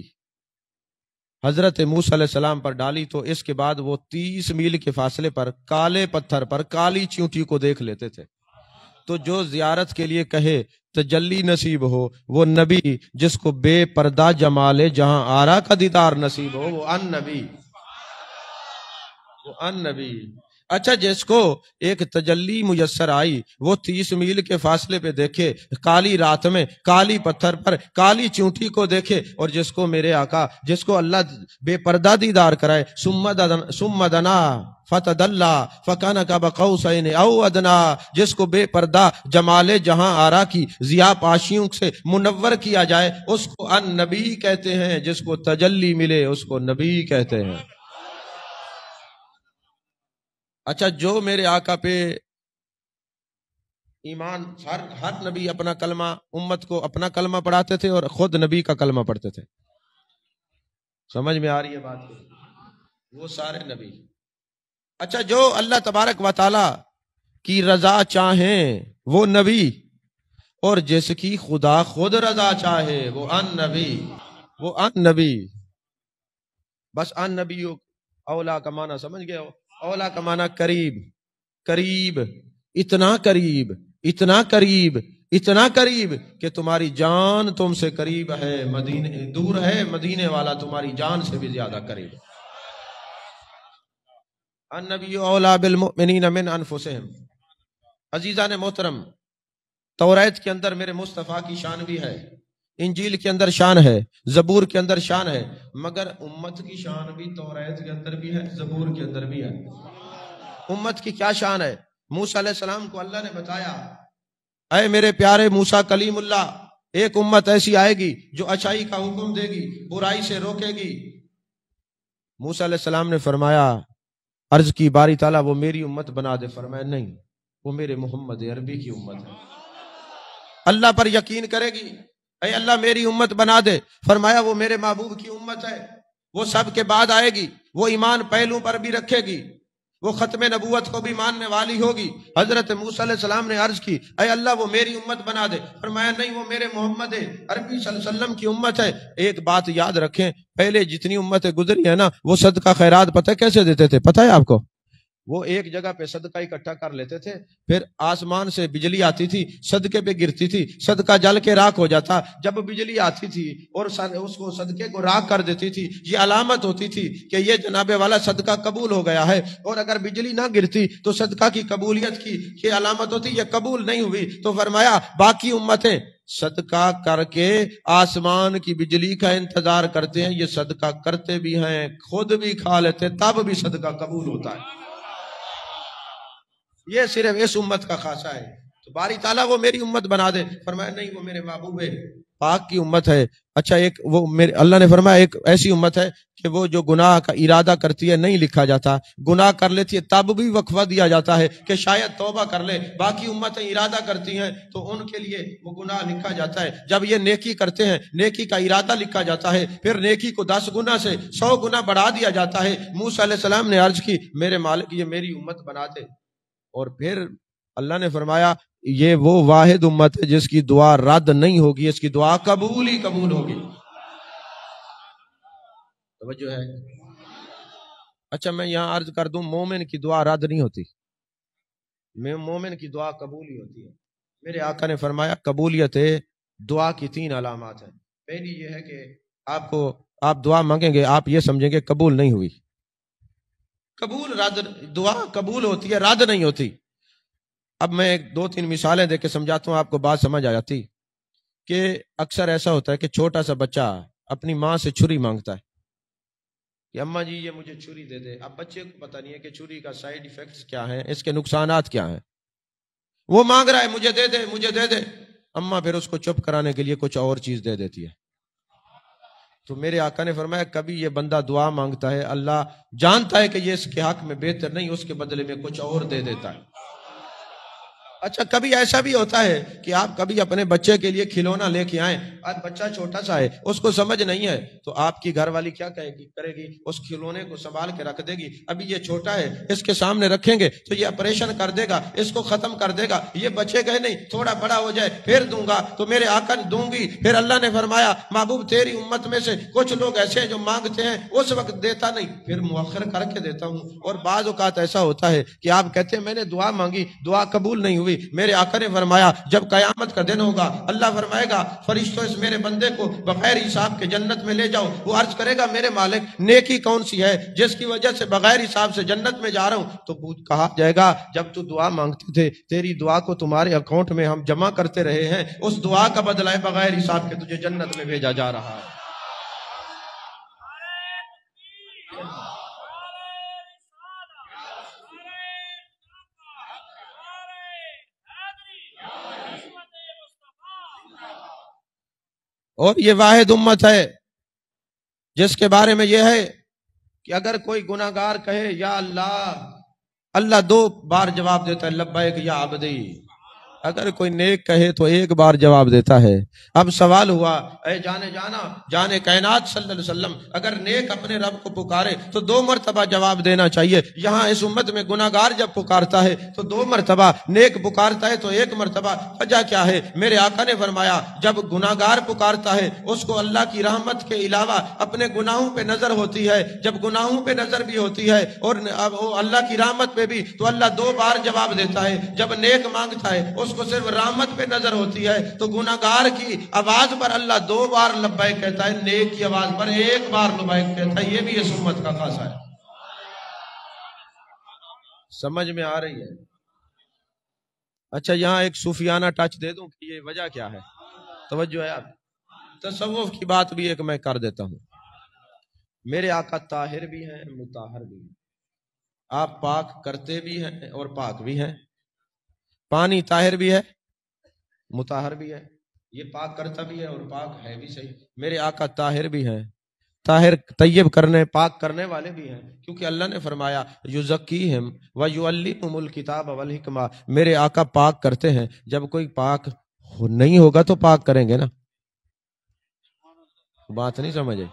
حضرت موسیٰ علیہ السلام پر ڈالی تو اس کے بعد وہ 30 میل کے فاصلے پر کالے پتھر پر کالی چونٹی کو دیکھ لیتے تھے۔ تو جو زیارت کے لیے کہے تجلی نصیب ہو وہ نبی، جس کو بے پردہ جمال جہاں آرا کا دیدار نصیب ہو وہ ان نبی، وہ ان نبی۔ اچھا جس کو ایک تجلی میسر آئی وہ 30 میل کے فاصلے پہ دیکھے، کالی رات میں کالی پتھر پر کالی چونٹی کو دیکھے، اور جس کو میرے آقا، جس کو اللہ بے پردہ دیدار کرائے، ثم دنا فتدلا فکان قاب قوسین او ادنا، جس کو بے پردہ جمال جہاں آرا کی ضیاء پاشیوں سے منور کیا جائے اس کو ان نبی کہتے ہیں، جس کو تجلی ملے اس کو نبی کہتے ہیں۔ اچھا جو میرے آقا پہ ایمان، ہر نبی اپنا کلمہ، امت کو اپنا کلمہ پڑھاتے تھے اور خود نبی کا کلمہ پڑھتے تھے، سمجھ میں آ رہی ہے بات؟ وہ سارے نبی۔ اچھا جو اللہ تبارک و تعالی کی رضا چاہیں وہ نبی، اور جس کی خدا خود رضا چاہے وہ ان نبی، وہ ان نبی۔ بس ان نبی اولا کا معنی سمجھ گئے ہو؟ اولا کا معنی قریب، قریب، اتنا قریب، اتنا قریب، اتنا قریب کہ تمہاری جان تم سے قریب ہے، مدینے دور ہے، مدینے والا تمہاری جان سے بھی زیادہ قریب ہے۔ النبی اولا بالمؤمنین من انفسہم۔ عزیزان محترم، توریت کے اندر میرے مصطفیٰ کی شان بھی ہے، انجیل کے اندر شان ہے، زبور کے اندر شان ہے، مگر امت کی شان بھی توریت کے اندر بھی ہے، زبور کے اندر بھی ہے۔ امت کی کیا شان ہے؟ موسیٰ علیہ السلام کو اللہ نے بتایا اے میرے پیارے موسیٰ کلیم اللہ، ایک امت ایسی آئے گی جو اچھائی کا حکم دے گی، برائی سے روکے گی۔ موسیٰ علیہ السلام نے فرمایا، عرض کی باری تعالیٰ وہ میری امت بنا دے، فرمایا نہیں، وہ میرے محمد عربی کی امت ہے۔ اللہ پر یقین کرے گی، اے اللہ میری امت بنا دے، فرمایا وہ میرے محبوب کی امت ہے، وہ سب کے بعد آئے گی، وہ ایمان پہلوں پر بھی رکھے گی، وہ ختم نبوت کو بھی ماننے والی ہوگی۔ حضرت موسیٰ علیہ السلام نے عرض کی اے اللہ وہ میری امت بنا دے، فرمایا نہیں، وہ میرے محمد عربی صلی اللہ علیہ وسلم کی امت ہے۔ ایک بات یاد رکھیں، پہلے جتنی امتیں گزری ہیں نا وہ صدقہ خیرات پتہ کیسے دیتے تھے؟ پتہ ہے آپ کو؟ وہ ایک جگہ پہ صدقہ اکٹھا کر لیتے تھے، پھر آسمان سے بجلی آتی تھی، صدقے پہ گرتی تھی، صدقہ جل کے راکھ ہو جاتا۔ جب بجلی آتی تھی اور اس کو صدقے کو راکھ کر دیتی تھی، یہ علامت ہوتی تھی کہ یہ جناب والا صدقہ قبول ہو گیا ہے۔ اور اگر بجلی نہ گرتی تو صدقہ کی قبولیت کی یہ علامت ہوتی، یہ قبول نہیں ہوئی۔ تو فرمایا باقی امتیں صدقہ کر کے آسمان کی بجلی کا انتظار کرتے ہیں، یہ صدقہ کرتے بھی ہیں، خود بھی کھا لیتے، تب بھی صدقہ قبول ہوتا ہے۔ یہ صرف اس امت کا خاصہ ہے۔ تو باری تعالیٰ وہ میری امت بنا دے، فرمایا نہیں، وہ میرے محبوب پاک کی امت ہے۔ اچھا، ایک وہ میرے اللہ نے فرمایا ایک ایسی امت ہے کہ وہ جو گناہ کا ارادہ کرتی ہے نہیں لکھا جاتا، گناہ کر لیتی ہے تب بھی وقفہ دیا جاتا ہے کہ شاید توبہ کر لے۔ باقی امتیں ارادہ کرتی ہیں تو ان کے لیے وہ گناہ لکھا جاتا ہے۔ جب یہ نیکی کرتے ہیں نیکی کا ارادہ لکھا جاتا ہے، پھر نیکی کو 10 گنا سے 100 گنا بڑھا دیا جاتا ہے۔ موسیٰ علیہ السلام نے عرض کی میرے مالک یہ میری امت بنا دے، اور پھر اللہ نے فرمایا یہ وہ واحد امت ہے جس کی دعا رد نہیں ہوگی، اس کی دعا قبول ہی قبول ہوگی۔ توجہ ہے؟ اچھا میں یہاں عرض کر دوں، مومن کی دعا رد نہیں ہوتی، مومن کی دعا قبول ہی ہوتی ہے۔ میرے آقا نے فرمایا قبولیت دعا کی 3 علامات ہیں۔ پہلی یہ ہے کہ آپ دعا مانگیں گے، آپ یہ سمجھیں گے قبول نہیں ہوئی۔ دعا قبول ہوتی ہے، رد نہیں ہوتی۔ اب میں 2-3 مثالیں دے کے سمجھاتا ہوں، آپ کو بات سمجھ آ جاتی کہ اکثر ایسا ہوتا ہے کہ چھوٹا سا بچہ اپنی ماں سے چھری مانگتا ہے کہ اماں جی یہ مجھے چھری دے دے۔ اب بچے کو پتہ نہیں ہے کہ چھری کا سائیڈ ایفیکٹس کیا ہیں، اس کے نقصانات کیا ہیں۔ وہ مانگ رہا ہے مجھے دے دے مجھے دے دے، اماں پھر اس کو چپ کرانے کے لیے کچھ اور چیز دے دیتی ہے۔ تو میرے آقا نے فرمایا کبھی یہ بندہ دعا مانگتا ہے، اللہ جانتا ہے کہ یہ اس کے حق میں بہتر نہیں، اس کے بدلے میں کچھ اور دے دیتا ہے۔ اچھا کبھی ایسا بھی ہوتا ہے کہ آپ کبھی اپنے بچے کے لیے کھلونا لے کے آئیں، آج بچہ چھوٹا سا ہے، اس کو سمجھ نہیں ہے، تو آپ کی گھر والی کیا کرے گی؟ اس کھلونے کو سنبھال کے رکھ دے گی۔ ابھی یہ چھوٹا ہے، اس کے سامنے رکھیں گے تو یہ آپریشن کر دے گا، اس کو ختم کر دے گا، یہ بچے گئے نہیں، تھوڑا بڑا ہو جائے پھر دوں گا۔ تو میرے آقا نے دوں گی۔ پھر اللہ نے فرمایا محبوب تیری امت میں سے کچھ لوگ ایسے ہیں جو مانگتے ہیں اس وقت دیتا نہیں، پھر مؤخر کر کے دیتا ہوں۔ اور بعض اوقات ایسا ہوتا ہے کہ آپ کہتے ہیں میں نے دعا مانگی، دعا قبول نہیں ہوئی۔ میرے آقا نے فرمایا جب قیامت کا دن ہوگا اللہ فرمائے گا فرشتوں اس میرے بندے کو بغیر حساب کے جنت میں لے جاؤ۔ وہ عرض کرے گا میرے مالک نیکی کون سی ہے جس کی وجہ سے بغیر حساب سے جنت میں جا رہا ہوں؟ تو کہا جائے گا جب تو دعا مانگتے تھے تیری دعا کو تمہارے اکاؤنٹ میں ہم جمع کرتے رہے ہیں، اس دعا کا بدلہ ہے بغیر حساب کے تجھے جنت میں بھیجا جا رہا ہے۔ اور یہ واحد امت ہے جس کے بارے میں یہ ہے کہ اگر کوئی گناہگار کہے یا اللہ، اللہ 2 بار جواب دیتا ہے لبیک یا عبدی۔ اگر کوئی نیک کہے تو 1 بار جواب دیتا ہے۔ اب سوال ہوا اے جانے کائنات صلی اللہ علیہ وسلم، اگر نیک اپنے رب کو پکارے تو 2 مرتبہ جواب دینا چاہیے، یہاں اس امت میں گناہگار جب پکارتا ہے تو 2 مرتبہ، نیک پکارتا ہے تو 1 مرتبہ، وجہ کیا ہے؟ میرے آقا نے فرمایا جب گناہگار پکارتا ہے اس کو اللہ کی رحمت کے علاوہ اپنے گناہوں پہ نظر ہوتی ہے، جب گناہوں پہ نظر بھی ہوتی ہے اور اللہ کی رحمت پہ بھی، تو اللہ 2 بار جواب دیتا ہے۔ جب نیک مانگتا ہے اس کو صرف رحمت پہ نظر ہوتی ہے، تو گناہگار کی آواز پر اللہ 2 بار لبیک کہتا ہے، نیک کی آواز پر 1 بار لبیک کہتا ہے۔ یہ بھی اس امت کا خاصہ ہے۔ سمجھ میں آ رہی ہے؟ اچھا یہاں ایک صوفیانہ ٹچ دے دوں کہ یہ وجہ کیا ہے؟ توجہ ہے آپ؟ تصوف کی بات بھی ایک میں کر دیتا ہوں۔ میرے آقا طاہر بھی ہیں مطہر بھی ہیں، آپ پاک کرتے بھی ہیں اور پاک بھی ہیں۔ پانی طاہر بھی ہے مطہر بھی ہے، یہ پاک کرتا بھی ہے اور پاک ہے بھی صحیح۔ میرے آقا طاہر بھی ہیں، طاہر طیب کرنے پاک کرنے والے بھی ہیں، کیونکہ اللہ نے فرمایا یزکیہم ویعلمہم الکتاب والحکمہ۔ میرے آقا پاک کرتے ہیں، جب کوئی پاک نہیں ہوگا تو پاک کریں گے نا، بات نہیں سمجھے؟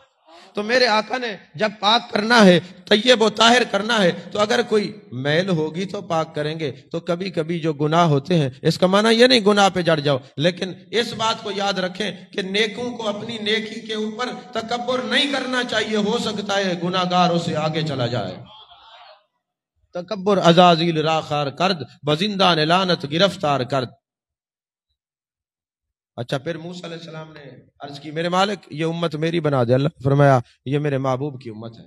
تو میرے آقا نے جب پاک کرنا ہے، طیب و طاہر کرنا ہے، تو اگر کوئی میل ہوگی تو پاک کریں گے۔ تو کبھی کبھی جو گناہ ہوتے ہیں، اس کا معنی یہ نہیں گناہ پہ جڑ جاؤ، لیکن اس بات کو یاد رکھیں کہ نیکوں کو اپنی نیکی کے اوپر تکبر نہیں کرنا چاہیے، ہو سکتا ہے گناہگار اسے آگے چلا جائے۔ تکبر عزازیل راخار کرد، بزندان لعنت گرفتار کرد۔ اچھا پھر موسیٰ علیہ السلام نے عرض کی میرے مالک یہ امت میری بنا دے۔ اللہ نے فرمایا یہ میرے محبوب کی امت ہے،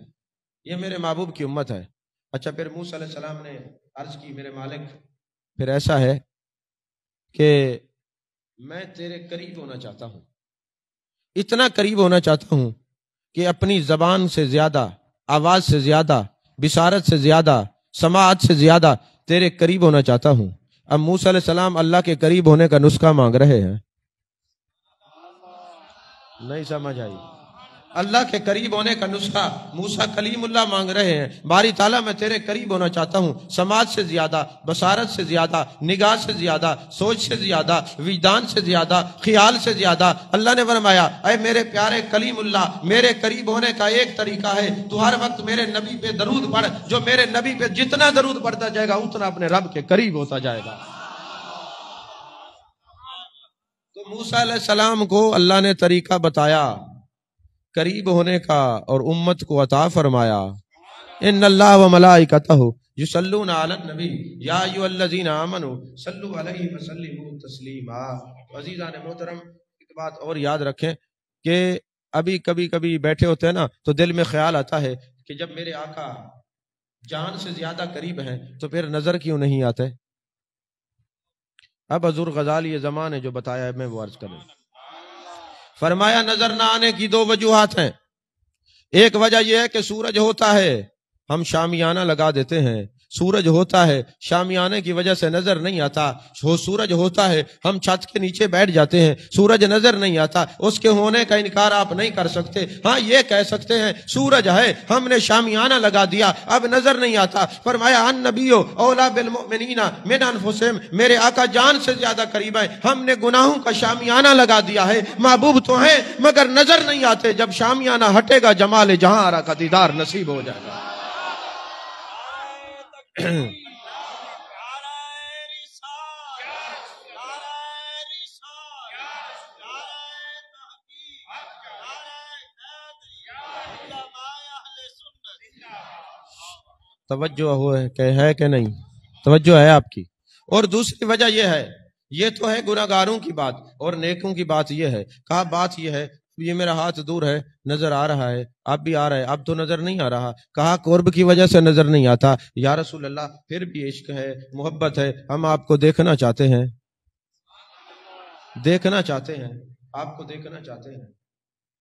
یہ میرے محبوب کی امت ہے۔ اچھا پھر موسیٰ علیہ السلام نے عرض کی میرے مالک پھر ایسا ہے کہ میں تیرے قریب ہونا چاہتا ہوں، اتنا قریب ہونا چاہتا ہوں کہ اپنی زبان سے زیادہ، آواز سے زیادہ، بصارت سے زیادہ، سماعت سے زیادہ تیرے قریب ہونا چاہتا ہوں۔ اب موسیٰ علیہ السلام اللہ کے قریب ہونے کا نسخہ مانگ رہے ہیں، نہیں سمجھ آئی؟ اللہ کے قریب ہونے کا نسخہ موسیٰ کلیم اللہ مانگ رہے ہیں، باری تعالیٰ میں تیرے قریب ہونا چاہتا ہوں، سماعت سے زیادہ، بصارت سے زیادہ، نگاہ سے زیادہ، سوچ سے زیادہ، وجدان سے زیادہ، خیال سے زیادہ۔ اللہ نے فرمایا اے میرے پیارے کلیم اللہ، میرے قریب ہونے کا ایک طریقہ ہے تو ہر وقت میرے نبی پہ درود پڑھ، جو میرے نبی پہ جتنا درود پڑھتا جائے گا اتنا اپنے رب کے قریب ہوتا جائے گا۔ تو موسیٰ علیہ السلام کو اللہ نے طریقہ بتایا قریب ہونے کا اور امت کو عطا فرمایا۔ ان اللہ و ملائکتہ یصلون علی النبی یا ایھا الذین آمنوا صلوا علیہ وسلموا تسلیما۔ عزیزان محترم ایک بات اور یاد رکھیں کہ ابھی کبھی بیٹھے ہوتے ہیں نا تو دل میں خیال آتا ہے کہ جب میرے آقا جان سے زیادہ قریب ہیں تو پھر نظر کیوں نہیں آتے؟ اب حضور غزالی زمان نے جو بتایا ہے میں وہ عرض کروں۔ فرمایا نظر نہ آنے کی دو وجوہات ہیں، ایک وجہ یہ ہے کہ سورج ہوتا ہے ہم شامیانہ لگا دیتے ہیں، سورج ہوتا ہے شامیانے کی وجہ سے نظر نہیں آتا، سورج ہوتا ہے ہم چھت کے نیچے بیٹھ جاتے ہیں، سورج نظر نہیں آتا، اس کے ہونے کا انکار آپ نہیں کر سکتے۔ ہاں یہ کہہ سکتے ہیں سورج ہے ہم نے شامیانہ لگا دیا اب نظر نہیں آتا۔ فرمایا ان نبیو اولا بالمؤمنین من انفسہم، میرے آقا جان سے زیادہ قریب ہیں، ہم نے گناہوں کا شامیانہ لگا دیا ہے، محبوب تو ہیں مگر نظر نہیں آتے، جب شامیانہ ہٹے گا جمال جہاں آرا کا دیدار نصیب ہو جائے گا۔ توجہ ہے کہ نہیں؟ توجہ ہے آپ کی؟ اور دوسری وجہ یہ ہے، یہ تو ہے گناہگاروں کی بات، اور نیکوں کی بات یہ ہے، کہا بات یہ ہے یہ میرا ہاتھ دور ہے نظر آ رہا ہے، اب بھی آ رہا ہے، اب تو نظر نہیں آ رہا، کہا قرب کی وجہ سے نظر نہیں آتا، یا رسول اللہ پھر بھی عشق ہے، محبت ہے، ہم آپ کو دیکھنا چاہتے ہیں، دیکھنا چاہتے ہیں، آپ کو دیکھنا چاہتے ہیں۔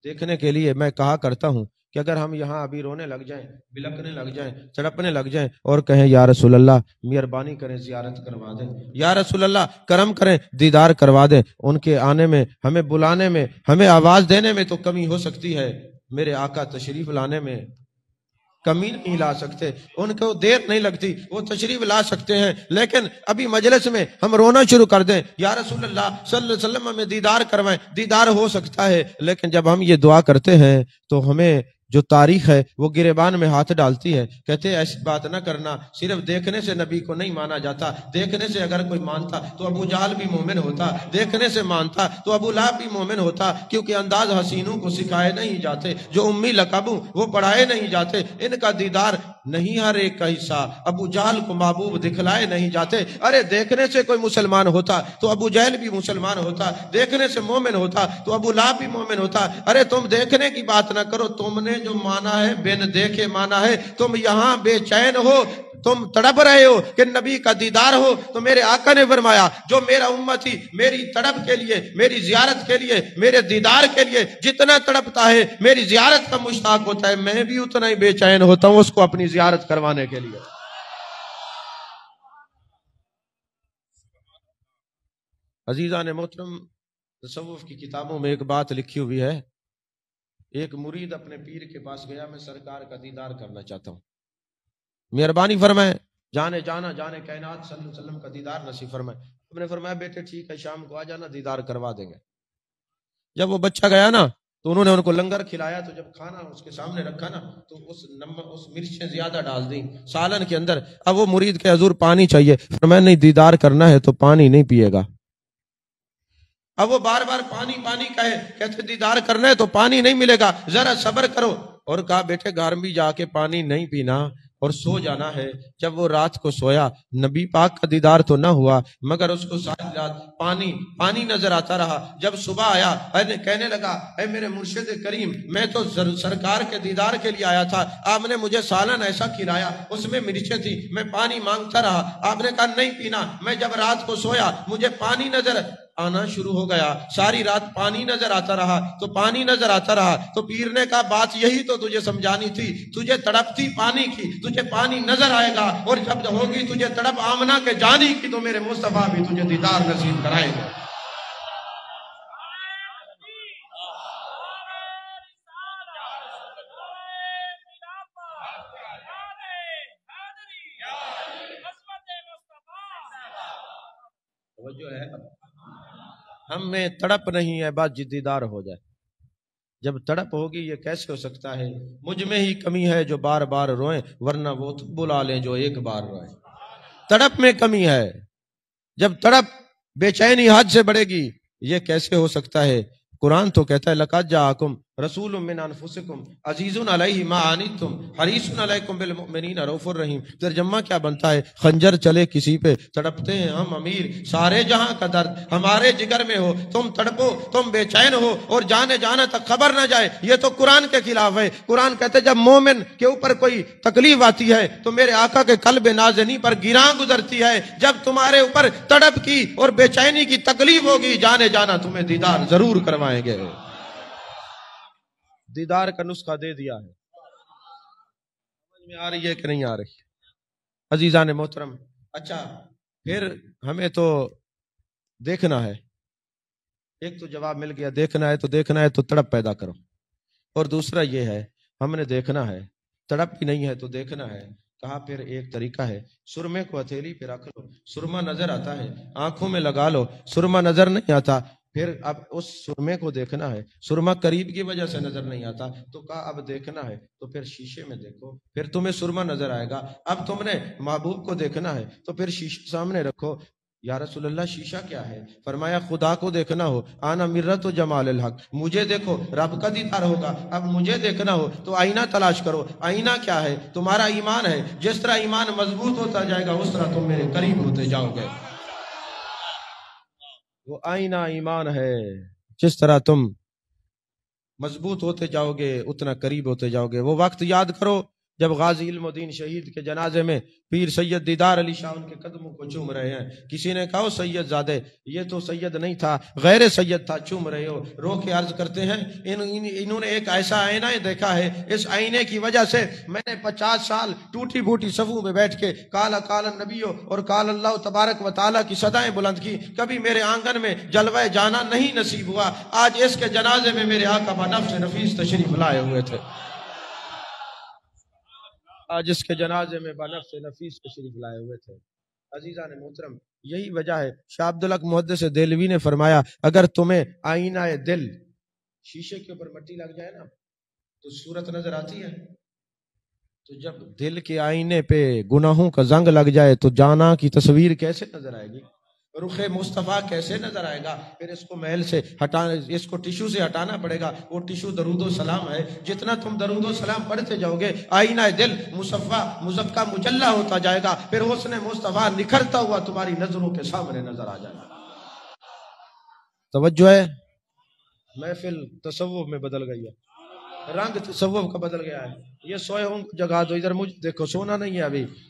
دیکھنے کے لیے میں کہا کرتا ہوں کہ اگر ہم یہاں ابھی رونے لگ جائیں، بلکنے لگ جائیں، تڑپنے لگ جائیں اور کہیں یا رسول اللہ مہربانی کریں زیارت کروا دیں، یا رسول اللہ کرم کریں دیدار کروا دیں، ان کے آنے میں، ہمیں بلانے میں، ہمیں آواز دینے میں تو کمی ہو سکتی ہے، میرے آقا تشریف لانے میں کمی نہیں لا سکتے، ان کو دیر نہیں لگتی، وہ تشریف لا سکتے ہیں، لیکن ابھی مجلس میں ہم رونا شروع کر دیں یا رسول اللہ صلی اللہ علیہ وسلم ہمیں دیدار کروائیں، دیدار ہو سکتا ہے، لیکن جب ہم یہ دعا کرتے ہیں تو ہمیں جو تاریخ ہے وہ گریبان میں ہاتھ ڈالتی ہے، کہتے ہیں ایسی بات نہ کرنا، صرف دیکھنے سے نبی کو نہیں مانا جاتا، دیکھنے سے اگر کوئی مانتا تو ابو جہل بھی مومن ہوتا، دیکھنے سے مانتا تو ابو لہب بھی مومن ہوتا، کیونکہ انداز حسینوں کو سکھائے نہیں جاتے، جو امی لقبوں وہ پڑھائے نہیں جاتے، ان کا دیدار نہیں ہر ایک کا حصہ، ابو جہل کو محبوب دکھلائے نہیں جاتے۔ ارے دیکھنے سے کوئی مسلمان ہوتا تو ابو جہل بھی مسلمان ہوتا، دیکھنے سے مومن ہوتا تو ابو لہب بھی مومن ہوتا۔ ارے تم دیکھنے کی بات نہ کرو، تم نے جو مانا ہے بن دیکھے مانا ہے، تم یہاں بے چین ہو، تم تڑپ رہے ہو کہ نبی کا دیدار ہو، تو میرے آقا نے فرمایا جو میرا امتی میری تڑپ کے لیے، میری زیارت کے لیے، میرے دیدار کے لیے جتنا تڑپتا ہے، میری زیارت کا مشتاق ہوتا ہے، میں بھی اتنا ہی بے چین ہوتا ہوں اس کو اپنی زیارت کروانے کے لیے۔ عزیزان محترم، تصوف کی کتابوں میں ایک بات لکھی ہوئی ہے، ایک مرید اپنے پیر کے پاس گیا، میں سرکار کا دیدار کرنا چاہتا ہوں، مہربانی فرمائے، جانے جانا جانے کائنات صلی اللہ علیہ وسلم کا دیدار نصیب فرمائے۔ ہم نے فرمایا بیٹے ٹھیک ہے شام کو آ جانا، دیدار کروا دیں گے۔ جب وہ بچہ گیا نا تو انہوں نے ان کو لنگر کھلایا، تو جب کھانا اس کے سامنے رکھا نا تو اس مرچیں زیادہ ڈال دیں سالن کے اندر۔ اب وہ مرید کے حضور پانی چاہیے، فرمایا نہیں دیدار کرنا ہے تو پانی نہیں پیے گا۔ اب وہ بار بار پانی پانی کہے، کہتے دیدار کرنا ہے تو پانی نہیں ملے گا، ذرا صبر کرو، اور کہا بیٹے گھر بھی جا کے پانی نہیں پینا، اور سو جانا ہے۔ جب وہ رات کو سویا، نبی پاک کا دیدار تو نہ ہوا مگر اس کو ساری رات پانی نظر آتا رہا۔ جب صبح آیا کہنے لگا اے میرے مرشد کریم، میں تو سرکار کے دیدار کے لیے آیا تھا، آپ نے مجھے سالن ایسا کھلایا، اس میں مرچیں تھی، میں پانی مانگتا رہا، آپ نے کہا نہیں پینا۔ میں جب رات کو سویا مجھے پانی نظر آنا شروع ہو گیا، ساری رات پانی نظر آتا رہا تو پانی نظر آتا رہا۔ تو پیر نے کہا بات یہی تو تجھے سمجھانی تھی، تجھے تڑپ تھی پانی کی، تجھے پانی نظر آئے گا، اور جب ہوگی تجھے تڑپ آمنہ کے جانی کی تو میرے مصطفیٰ بھی تجھے دیدار نصیب کرائیں گے۔ توجہ ہے، ہم میں تڑپ نہیں ہے، بات دیدار ہو جائے۔ جب تڑپ ہوگی یہ کیسے ہو سکتا ہے؟ مجھ میں ہی کمی ہے جو بار بار روئیں، ورنہ وہ تو بلا لیں جو ایک بار روئیں۔ تڑپ میں کمی ہے، جب تڑپ بے چینی حد سے بڑھے گی یہ کیسے ہو سکتا ہے؟ قرآن تو کہتا ہے لَقَدْ جَاءَكُمْ رَسُولٌ مِّنْ أَنفُسِكُمْ عَزِيزٌ عَلَيْهِ مَا عَنِتُّمْ حَرِيصٌ عَلَيْكُمْ بِالْمُؤْمِنِينَ رَءُوفٌ رَحِيمٌ۔ ترجمہ کیا بنتا ہے؟ خنجر چلے کسی پہ تڑپتے ہیں ہم امیر، سارے جہاں کا درد ہمارے جگر میں ہو، تم تڑپو، تم بے چین ہو اور جانے جانا تک خبر نہ جائے، یہ تو قرآن کے خلاف ہے۔ قرآن کہتے ہیں جب مومن کے اوپر کوئی تکلیف آتی ہے تو میرے آقا کے قلب نازنی پر گراں گزرتی ہے۔ جب تمہارے اوپر تڑپ کی اور بے چینی کی تکلیف ہوگی، جانے جانا تمہیں دیدار ضرور کروائیں گے۔ دیدار کا نسخہ دے دیا ہے، سمجھ میں آ رہی ہے کہ نہیں آ رہی؟ عزیزان محترم، اچھا پھر ہمیں تو دیکھنا ہے، ایک تو جواب مل گیا دیکھنا ہے تو تڑپ پیدا کرو، اور دوسرا یہ ہے ہم نے دیکھنا ہے، تڑپ بھی نہیں ہے تو دیکھنا ہے۔ کہا پھر ایک طریقہ ہے، سرمے کو ہتھیلی پہ رکھ لو، سرما نظر آتا ہے آنکھوں میں لگا لو، سرما نظر نہیں آتا، پھر اب اس سرمے کو دیکھنا ہے، سرما قریب کی وجہ سے نظر نہیں آتا تو کہا اب دیکھنا ہے تو پھر شیشے میں دیکھو، پھر تمہیں سرما نظر آئے گا۔ اب تم نے محبوب کو دیکھنا ہے تو پھر شیشے سامنے رکھو۔ یا رسول اللہ شیشہ کیا ہے؟ فرمایا خدا کو دیکھنا ہو، آنا مرت و جمال الحق، مجھے دیکھو رب کا دیدار ہوگا۔ اب مجھے دیکھنا ہو تو آئینہ تلاش کرو، آئینہ کیا ہے؟ تمہارا ایمان ہے، جس طرح ایمان مضبوط ہوتا جائے گا اس طرح تم میرے قریب ہوتے جاؤ گے۔ وہ آئینہ ایمان ہے، جس طرح تم مضبوط ہوتے جاؤ گے اتنا قریب ہوتے جاؤ گے۔ وہ وقت یاد کرو جب غازی علم الدین شہید کے جنازے میں پیر سید دیدار علی شاہ ان کے قدموں کو چوم رہے ہیں، کسی نے کہا سید زادے یہ تو سید نہیں تھا، غیر سید تھا، چوم رہے ہو؟ رو کے عرض کرتے ہیں انہوں نے ایک ایسا آئینہ دیکھا ہے، اس آئینے کی وجہ سے میں نے 50 سال ٹوٹی پھوٹی صفوں میں بیٹھ کے کالا کالا نبیوں اور کال اللہ تبارک و تعالیٰ کی صدائیں بلند کی، کبھی میرے آنگن میں جلوہ جانا نہیں نصیب ہوا۔ آج اس کے جنازے میں میرے آقا بنفس نفیس تشریف لائے ہوئے تھے، آج اس کے جنازے میں بنفس نفیس تشریف لائے ہوئے تھے۔ عزیزان محترم، یہی وجہ ہے شاہ عبدالحق محدث دہلوی نے فرمایا اگر تمہیں آئینہ دل شیشے کے اوپر مٹی لگ جائے نا تو صورت نظر آتی ہے، تو جب دل کے آئینے پہ گناہوں کا زنگ لگ جائے تو جانا کی تصویر کیسے نظر آئے گی؟ رخ مصطفیٰ کیسے نظر آئے گا؟ پھر اس کو محل سے ہٹانا، اس کو ٹیشو سے ہٹانا پڑے گا۔ وہ ٹیشو درود و سلام ہے، جتنا تم درود و سلام پڑھتے جاؤ گے آئینہ دل مصفہ مزکہ مجلہ ہوتا جائے گا، پھر حسن مصطفیٰ نکھرتا ہوا تمہاری نظروں کے سامنے نظر آ جائے گا۔ توجہ ہے؟ محفل تصوف میں بدل گئی ہے، رنگ تصوف کا بدل گیا ہے۔ یہ سوئے ہوں جگہ دو، ادھر مجھ دیکھو، سونا نہیں ہے،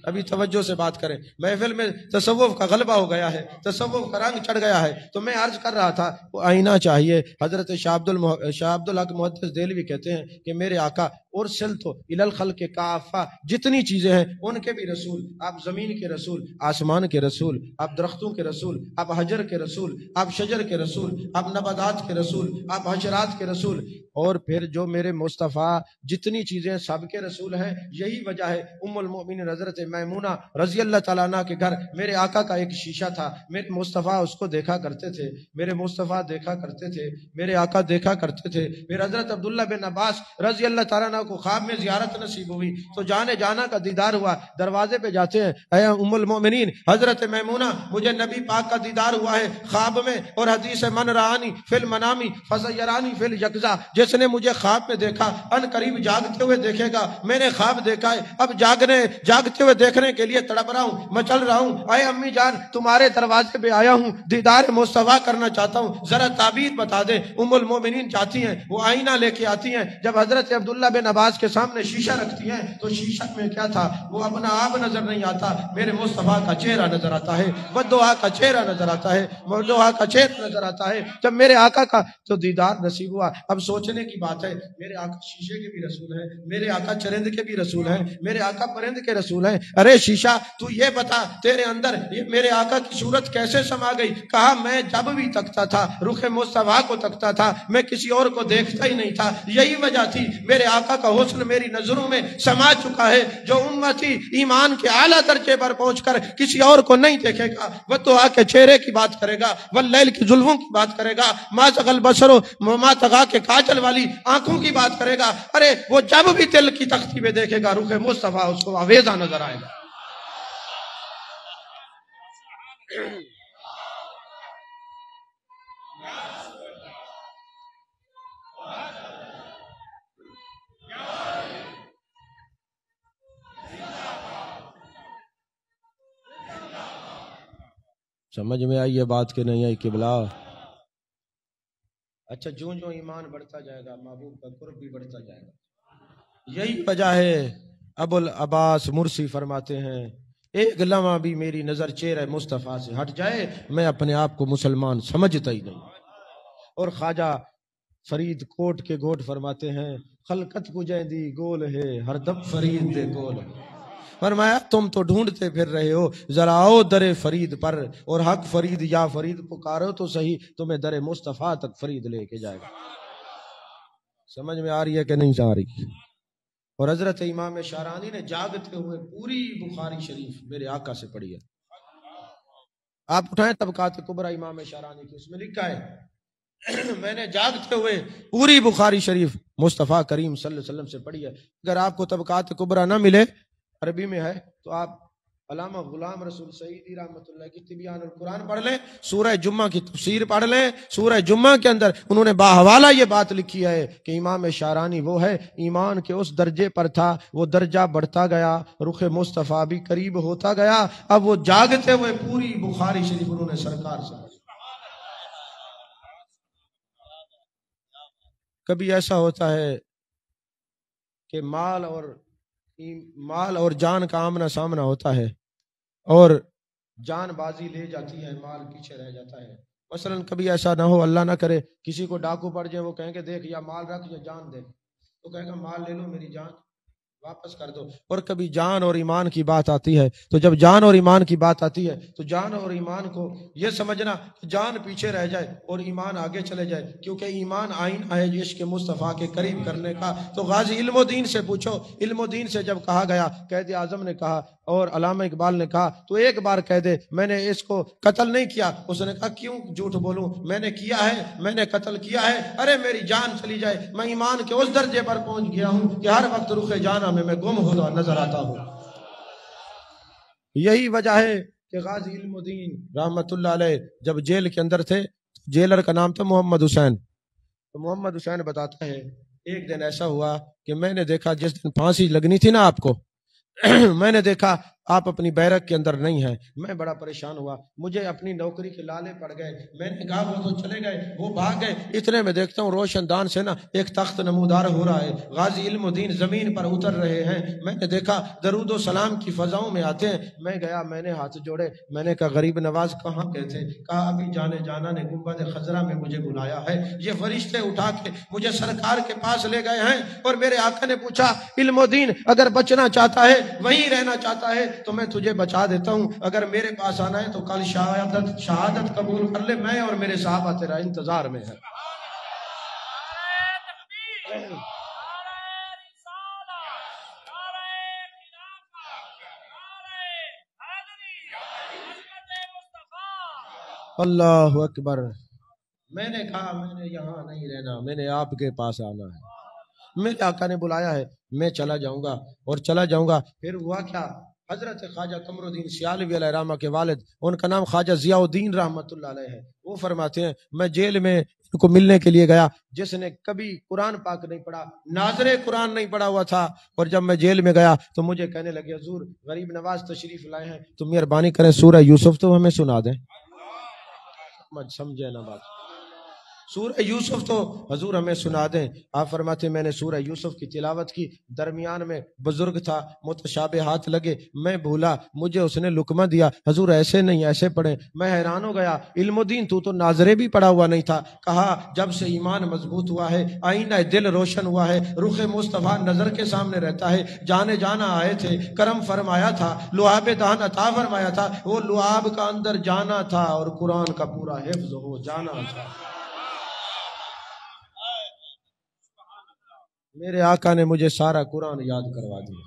ابھی توجہ سے بات کریں۔ محفل میں تصوف کا غلبہ ہو گیا ہے، تصوف کا رنگ چڑھ گیا ہے۔ تو میں عرض کر رہا تھا وہ آئینہ چاہیے۔ حضرت شاہ عبدالحق محدث دہلوی کہتے ہیں کہ میرے آقا ارسلت الی الخلق کافہ، جتنی چیزیں ہیں ان کے بھی رسول، آپ زمین کے رسول، آسمان کے رسول، آپ درختوں کے رسول، آپ حجر کے رسول، آپ شجر کے رسول، آپ نباتات کے رسول، آپ حشرات کے رسول، اور پھر جو میرے مصطفیٰ جتنی چیزیں سب کے رسول ہیں۔ یہی وجہ ہے ام المؤمنین حضرت میمونہ رضی اللہ تعالیٰ عنہ کے گھر میرے آقا کا ایک شیشہ تھا، میرے مصطفیٰ اس کو دیکھا کرتے تھے، میرے مصطفیٰ دیکھا کرتے تھے، میرے آقا دیکھا کرتے تھے۔ پھر حضرت عبداللہ بن عباس رضی اللہ تعالیٰ عنہ کو خواب میں زیارت نصیب ہوئی تو جانے جانا کا دیدار ہوا، دروازے پہ جاتے ہیں، اے ام المؤمنین حضرت میمونہ مجھے نبی پاک کا دیدار ہوا ہے خواب میں، اور حدیث من رآنی فی المنامی فزیرانی فی الیقظہ، جس نے مجھے خواب میں دیکھا ان قریب جاگتے ہوئے دیکھے گا میں نے خواب دیکھا ہے، اب جاگتے ہوئے دیکھنے کے لیے تڑپ رہا ہوں، میں چل رہا ہوں، اے امی جان تمہارے دروازے پہ آیا ہوں، دیدار مصطفیٰ کرنا چاہتا ہوں، ذرا تعبیر بتا دے۔ ام المومنین جاتی ہیں، وہ آئینہ لے کے آتی ہیں، جب حضرت عبداللہ بن عباس کے سامنے شیشہ رکھتی ہیں تو شیشہ میں کیا تھا؟ وہ اپنا آپ نظر نہیں آتا، میرے مصطفیٰ کا چہرہ نظر آتا ہے، ودعا کا چہرہ نظر آتا ہے، ودعا کا چہرہ نظر آتا ہے۔ جب میرے آقا کا تو دیدار نصیب ہوا۔ اب سوچنے کی بات ہے، میرے آقا شیشے کے بھی رسول ہیں، میرے آقا چرند کے بھی رسول ہیں، میرے آقا پرند کے رسول ہیں، ارے شیشہ تو یہ بتا تیرے اندر یہ میرے آقا کی صورت کیسے سما گئی؟ کہا میں جب بھی تکتا تھا رخ مصطفیٰ کو تکتا تھا، میں کسی اور کو دیکھتا ہی نہیں تھا، یہی وجہ تھی میرے آقا کا حسن میری نظروں میں سما چکا ہے، جو امتی ایمان کے اعلیٰ درجے پر پہنچ کر کسی اور کو نہیں دیکھے گا، وہ تو آ کے چہرے کی بات کرے گا، واللیل کی زلفوں کی بات کرے گا، ما زغل بصر ما طغیٰ کے کاجل والی آنکھوں کی بات کرے گا، ارے وہ جب بھی دل کی تختی پہ دیکھے گا رخ مصطفیٰ اس کو آویزہ نظر آئے گا۔ سمجھ میں آئی یہ بات کہ نہیں آئی قبلہ؟ اچھا جو ایمان بڑھتا جائے گا محبوب کا قرب بھی بڑھتا جائے گا، یہی وجہ ہے ابو العباس مرسی فرماتے ہیں ایک لمحہ بھی میری نظر چہرہ مصطفیٰ سے ہٹ جائے میں اپنے آپ کو مسلمان سمجھتا ہی نہیں۔ اور خواجہ فرید کوٹ کے گھوٹ فرماتے ہیں خلقت کو جیندی گول ہے ہر دم فرید دے گول ہے۔ فرمایا تم تو ڈھونڈتے پھر رہے ہو، ذرا آؤ در فرید پر، اور حق فرید یا فرید پکارو تو صحیح، تمہیں در مصطفیٰ تک فرید لے کے جائے گا۔ سمجھ میں آ رہی ہے کہ نہیں آ رہی؟ اور حضرت امام شارانی نے جاگتے ہوئے پوری بخاری شریف میرے آقا سے پڑھی ہے۔ آپ اٹھائیں طبقات کبریٰ امام شارانی کی، اس میں لکھا ہے میں نے جاگتے ہوئے پوری بخاری شریف مصطفیٰ کریم صلی اللہ علیہ وسلم سے پڑھی ہے۔ اگر آپ کو طبقات کبریٰ نہ ملے عربی میں ہے تو آپ علامہ غلام رسول سعیدی رحمۃ اللہ کی تبیان القرآن پڑھ لیں، سورہ جمعہ کی تفسیر پڑھ لیں، سورہ جمعہ کے اندر انہوں نے باحوالہ یہ بات لکھی ہے کہ امام شارانی وہ ہے ایمان کے اس درجے پر تھا، وہ درجہ بڑھتا گیا، رخ مصطفیٰ بھی قریب ہوتا گیا، اب وہ جاگتے ہوئے پوری بخاری شریف انہوں نے سرکار سے پڑھی۔ کبھی ایسا ہوتا ہے کہ مال اور جان کا آمنا سامنا ہوتا ہے اور جان بازی لے جاتی ہے، مال پیچھے رہ جاتا ہے۔ مثلا کبھی ایسا نہ ہو، اللہ نہ کرے کسی کو ڈاکو پڑ جائے، وہ کہیں کہ دیکھ یا مال رکھ یا جان دے، تو کہے گا مال لے لو میری جان واپس کر دو۔ اور کبھی جان اور ایمان کی بات آتی ہے تو جب جان اور ایمان کی بات آتی ہے تو جان اور ایمان کو یہ سمجھنا کہ جان پیچھے رہ جائے اور ایمان آگے چلے جائے، کیونکہ ایمان آئین ہے عشق مصطفیٰ کے قریب کرنے کا۔ تو غازی علم و دین سے پوچھو، علم و دین سے جب کہا گیا، قائد اعظم نے کہا اور علامہ اقبال نے کہا تو ایک بار کہہ دے میں نے اس کو قتل نہیں کیا، اس نے کہا کیوں جھوٹ بولوں، میں نے کیا ہے، میں نے قتل کیا ہے، ارے میری جان چلی جائے، میں ایمان کے اس درجے پر پہنچ گیا ہوں کہ ہر وقت رخ جانہ میں گم ہوتا نظر آتا ہوں۔ یہی وجہ ہے کہ غازی علم الدین رحمت اللہ علیہ جب جیل کے اندر تھے، جیلر کا نام تھا محمد حسین، تو محمد حسین بتاتا ہے ایک دن ایسا ہوا کہ میں نے دیکھا جس دن پھانسی لگنی تھی نا آپ کو میں نے دیکھا آپ اپنی بیرک کے اندر نہیں ہیں، میں بڑا پریشان ہوا، مجھے اپنی نوکری کے لالے پڑ گئے، میں نے کہا وہ تو چلے گئے، وہ بھاگ گئے، اتنے میں دیکھتا ہوں روشن دان سے نا ایک تخت نمودار ہو رہا ہے، غازی علم الدین زمین پر اتر رہے ہیں، میں نے دیکھا درود و سلام کی فضاؤں میں آتے ہیں، میں گیا، میں نے ہاتھ جوڑے، میں نے کہا غریب نواز کہاں گئے تھے؟ کہا ابھی جانے جانا نے گنبد خضرا میں مجھے بلایا ہے، یہ فرشتے اٹھا کے مجھے سرکار کے پاس لے گئے ہیں، اور میرے آقا نے پوچھا علم الدین اگر بچنا چاہتا ہے وہیں رہنا چاہتا ہے تو میں تجھے بچا دیتا ہوں، اگر میرے پاس آنا ہے تو کل شہادت قبول کر لے، میں اور میرے صحابہ تیرا انتظار میں ہیں۔ اللہ اکبر۔ میں نے کہا میں نے یہاں نہیں رہنا، میں نے آپ کے پاس آنا ہے، میرے آقا نے بلایا ہے، میں چلا جاؤں گا اور چلا جاؤں گا۔ پھر ہوا کیا، حضرت خواجہ قمر الدین سیالوی علیہ رحمہ کے والد، ان کا نام خواجہ ضیاء الدین رحمۃ اللہ علیہ ہے، وہ فرماتے ہیں میں جیل میں ان کو ملنے کے لیے گیا، جس نے کبھی قرآن پاک نہیں پڑھا، ناظر قرآن نہیں پڑھا ہوا تھا، اور جب میں جیل میں گیا تو مجھے کہنے لگے حضور غریب نواز تشریف لائے ہیں تو مہربانی کریں سورہ یوسف تو ہمیں سنا دیں۔ سمجھے نا بات، سورہ یوسف تو حضور ہمیں سنا دیں۔ آپ فرماتے میں نے سورہ یوسف کی تلاوت کی، درمیان میں بزرگ تھا، متشابہات لگے، میں بھولا، مجھے اس نے لقمہ دیا، حضور ایسے نہیں ایسے پڑھیں، میں حیران ہو گیا، علم الدین تو ناظرے بھی پڑھا ہوا نہیں تھا۔ کہا جب سے ایمان مضبوط ہوا ہے، آئینہ دل روشن ہوا ہے، رخ مصطفیٰ نظر کے سامنے رہتا ہے، جانے جانا آئے تھے، کرم فرمایا تھا، لعاب دہن عطا فرمایا تھا، وہ لعاب کا اندر جانا تھا اور قرآن کا پورا حفظ ہو جانا تھا۔ میرے آقا نے مجھے سارا قرآن یاد کروا دیا،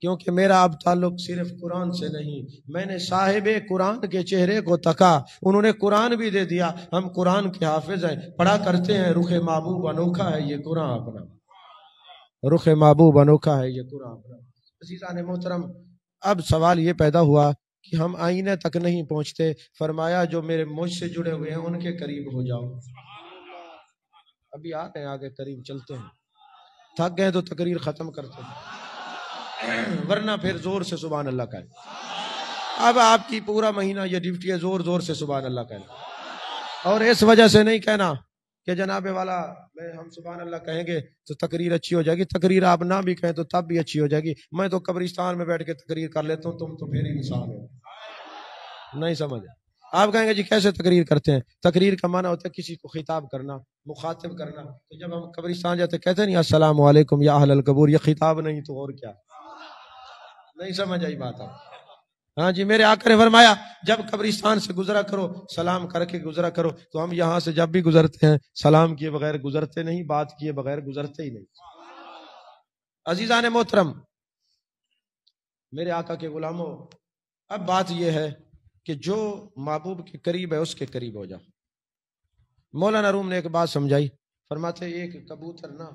کیونکہ میرا اب تعلق صرف قرآن سے نہیں، میں نے صاحب قرآن کے چہرے کو تکا، انہوں نے قرآن بھی دے دیا، ہم قرآن کے حافظ ہیں، پڑھا کرتے ہیں، رخ محبوب انوکھا ہے یہ قرآن اپنا، رخ محبوب انوکھا ہے یہ قرآن اپنا۔ عزیزان محترم، اب سوال یہ پیدا ہوا کہ ہم آئینے تک نہیں پہنچتے، فرمایا جو میرے مجھ سے جڑے ہوئے ہیں ان کے قریب ہو جاؤ۔ ابھی آ رہے ہیں آگے، قریب چلتے ہیں، تھک گئے تو تقریر ختم کرتے ہیں، ورنہ پھر زور سے سبحان اللہ کہیں۔ اب آپ کی پورا مہینہ یہ ڈیوٹی ہے، زور زور سے سبحان اللہ کہنا، اور اس وجہ سے نہیں کہنا کہ جناب والا میں ہم سبحان اللہ کہیں گے تو تقریر اچھی ہو جائے گی، تقریر آپ نہ بھی کہیں تو تب بھی اچھی ہو جائے گی، میں تو قبرستان میں بیٹھ کے تقریر کر لیتا ہوں، تم تو پھر انسان ہو، نہیں سمجھے؟ آپ کہیں گے جی کیسے تقریر کرتے ہیں؟ تقریر کا معنی ہوتا ہے کسی کو خطاب کرنا، مخاطب کرنا، تو جب ہم قبرستان جاتے کہتے نہیں السلام علیکم یا اہل القبور، یہ خطاب نہیں تو اور کیا؟ نہیں سمجھ آئی بات آپ؟ ہاں جی، میرے آقا نے فرمایا جب قبرستان سے گزرا کرو سلام کر کے گزرا کرو، تو ہم یہاں سے جب بھی گزرتے ہیں سلام کیے بغیر گزرتے نہیں، بات کیے بغیر گزرتے ہی نہیں۔ عزیزان محترم، میرے آقا کے غلاموں، اب بات یہ ہے کہ جو محبوب کے قریب ہے اس کے قریب ہو جا۔ مولانا روم نے ایک بات سمجھائی، فرماتے ایک کبوتر نا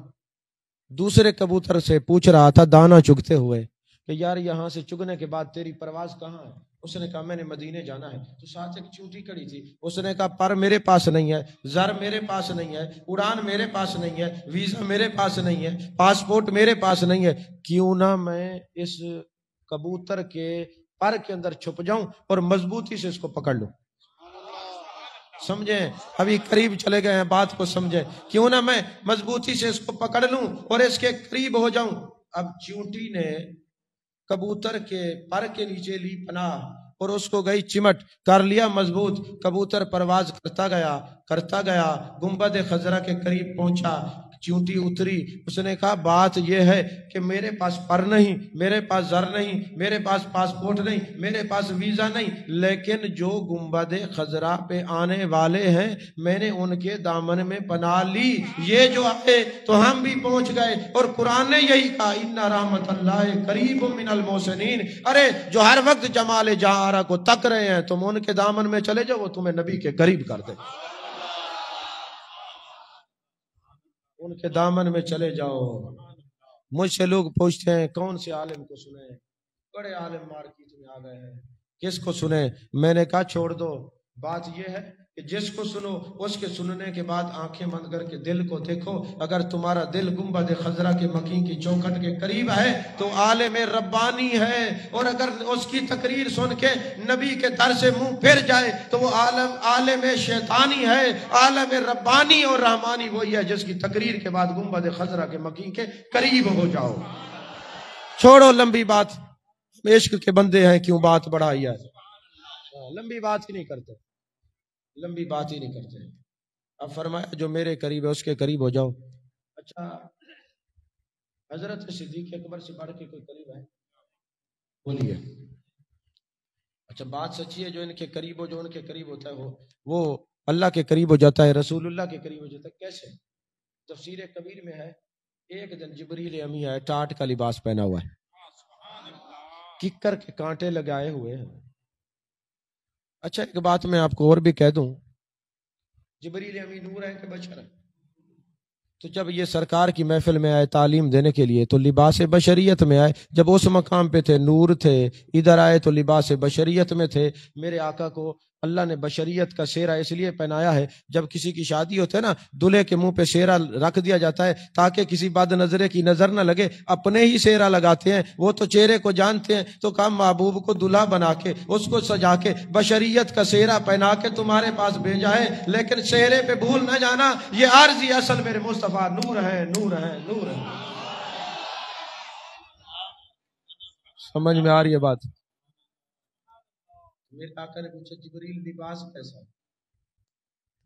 دوسرے کبوتر سے پوچھ رہا تھا دانا چگتے ہوئے کہ یار یہاں سے چگنے کے بعد تیری پرواز کہاں ہے؟ اس نے کہا میں نے مدینے جانا ہے، تو ساتھ ایک چونٹی کڑی تھی، اس نے کہا پر میرے پاس نہیں ہے، زر میرے پاس نہیں ہے، اڑان میرے پاس نہیں ہے، ویزا میرے پاس نہیں ہے، پاسپورٹ میرے پاس نہیں ہے، کیوں نہ میں اس کبوتر کے پر کے اندر چھپ جاؤں اور مضبوطی سے اس کو پکڑ لوں۔ سمجھیں، ابھی قریب چلے گئے ہیں، بات کو سمجھیں، کیوں نہ میں مضبوطی سے اس کو پکڑ لوں اور اس کے قریب ہو جاؤں۔ اب چونٹی نے کبوتر کے پر کے نیچے لی پناہ اور اس کو گئی چمٹ، کر لیا مضبوط، کبوتر پرواز کرتا گیا، گنبد خضرا کے قریب پہنچا، چونٹی اتری، اس نے کہا بات یہ ہے کہ میرے پاس پر نہیں، میرے پاس زر نہیں، میرے پاس پاسپورٹ نہیں، میرے پاس ویزا نہیں، لیکن جو گنبد خضرا پہ آنے والے ہیں میں نے ان کے دامن میں پناہ لی، یہ جو آئے تو ہم بھی پہنچ گئے، اور قرآن نے یہی کہا ان رحمت اللہ قریب من المحسنین، ارے جو ہر وقت جمال جہارا کو تک رہے ہیں تم ان کے دامن میں چلے جاؤ، وہ تمہیں نبی کے قریب کر دے، ان کے دامن میں چلے جاؤ۔ مجھ سے لوگ پوچھتے ہیں کون سے عالم کو سنیں، بڑے عالم مارکیٹ میں آ گئے ہیں، کس کو سنیں؟ میں نے کہا چھوڑ دو، بات یہ ہے کہ جس کو سنو اس کے سننے کے بعد آنکھیں بند کر کے دل کو دیکھو، اگر تمہارا دل گنبد خضرا کے مکین کی چوکھٹ کے قریب ہے تو عالم ربانی ہے، اور اگر اس کی تقریر سن کے نبی کے در سے منہ پھر جائے تو وہ عالم شیطانی ہے۔ عالم ربانی اور رحمانی وہی ہے جس کی تقریر کے بعد گنبد خضرا کے مکین کے قریب ہو جاؤ۔ چھوڑو لمبی بات، عشق کے بندے ہیں کیوں بات بڑھائی ہے، لمبی بات ہی نہیں کرتے، لمبی بات ہی نہیں کرتے۔ اب فرمایا جو میرے قریب ہے اس کے قریب ہو جاؤ۔ اچھا حضرت صدیق اکبر سے بڑھ کے کوئی قریب ہے؟ بولیے۔ اچھا بات سچی ہے جو ان کے قریب ہو، جو ان کے قریب ہوتا ہے وہ اللہ کے قریب ہو جاتا ہے، رسول اللہ کے قریب ہو جاتا ہے۔ کیسے؟ تفسیر کبیر میں ہے ایک دن جبریل امی آئے، ٹاٹ کا لباس پہنا ہوا ہے، ککر کے کانٹے لگائے ہوئے ہیں۔ اچھا ایک بات میں آپ کو اور بھی کہہ دوں، جبریل امی نور ہے کہ بشر ہے؟ تو جب یہ سرکار کی محفل میں آئے تعلیم دینے کے لیے تو لباس بشریت میں آئے، جب اس مقام پہ تھے نور تھے، ادھر آئے تو لباس بشریت میں تھے۔ میرے آقا کو اللہ نے بشریت کا سیرہ اس لیے پہنایا ہے، جب کسی کی شادی ہوتے ہے نا، دلہے کے منہ پہ سیرہ رکھ دیا جاتا ہے تاکہ کسی بد نظرے کی نظر نہ لگے، اپنے ہی سیرہ لگاتے ہیں، وہ تو چہرے کو جانتے ہیں، تو کہا محبوب کو دلہا بنا کے اس کو سجا کے بشریت کا سیرہ پہنا کے تمہارے پاس بھیجا ہے، لیکن چہرے پہ بھول نہ جانا یہ عارضی اصل میرے مصطفیٰ نور ہے، نور ہے، نور ہے۔ سمجھ میں آ رہی ہے بات؟ میرے آقا نے پوچھا جبریل لباس کیسا ہے؟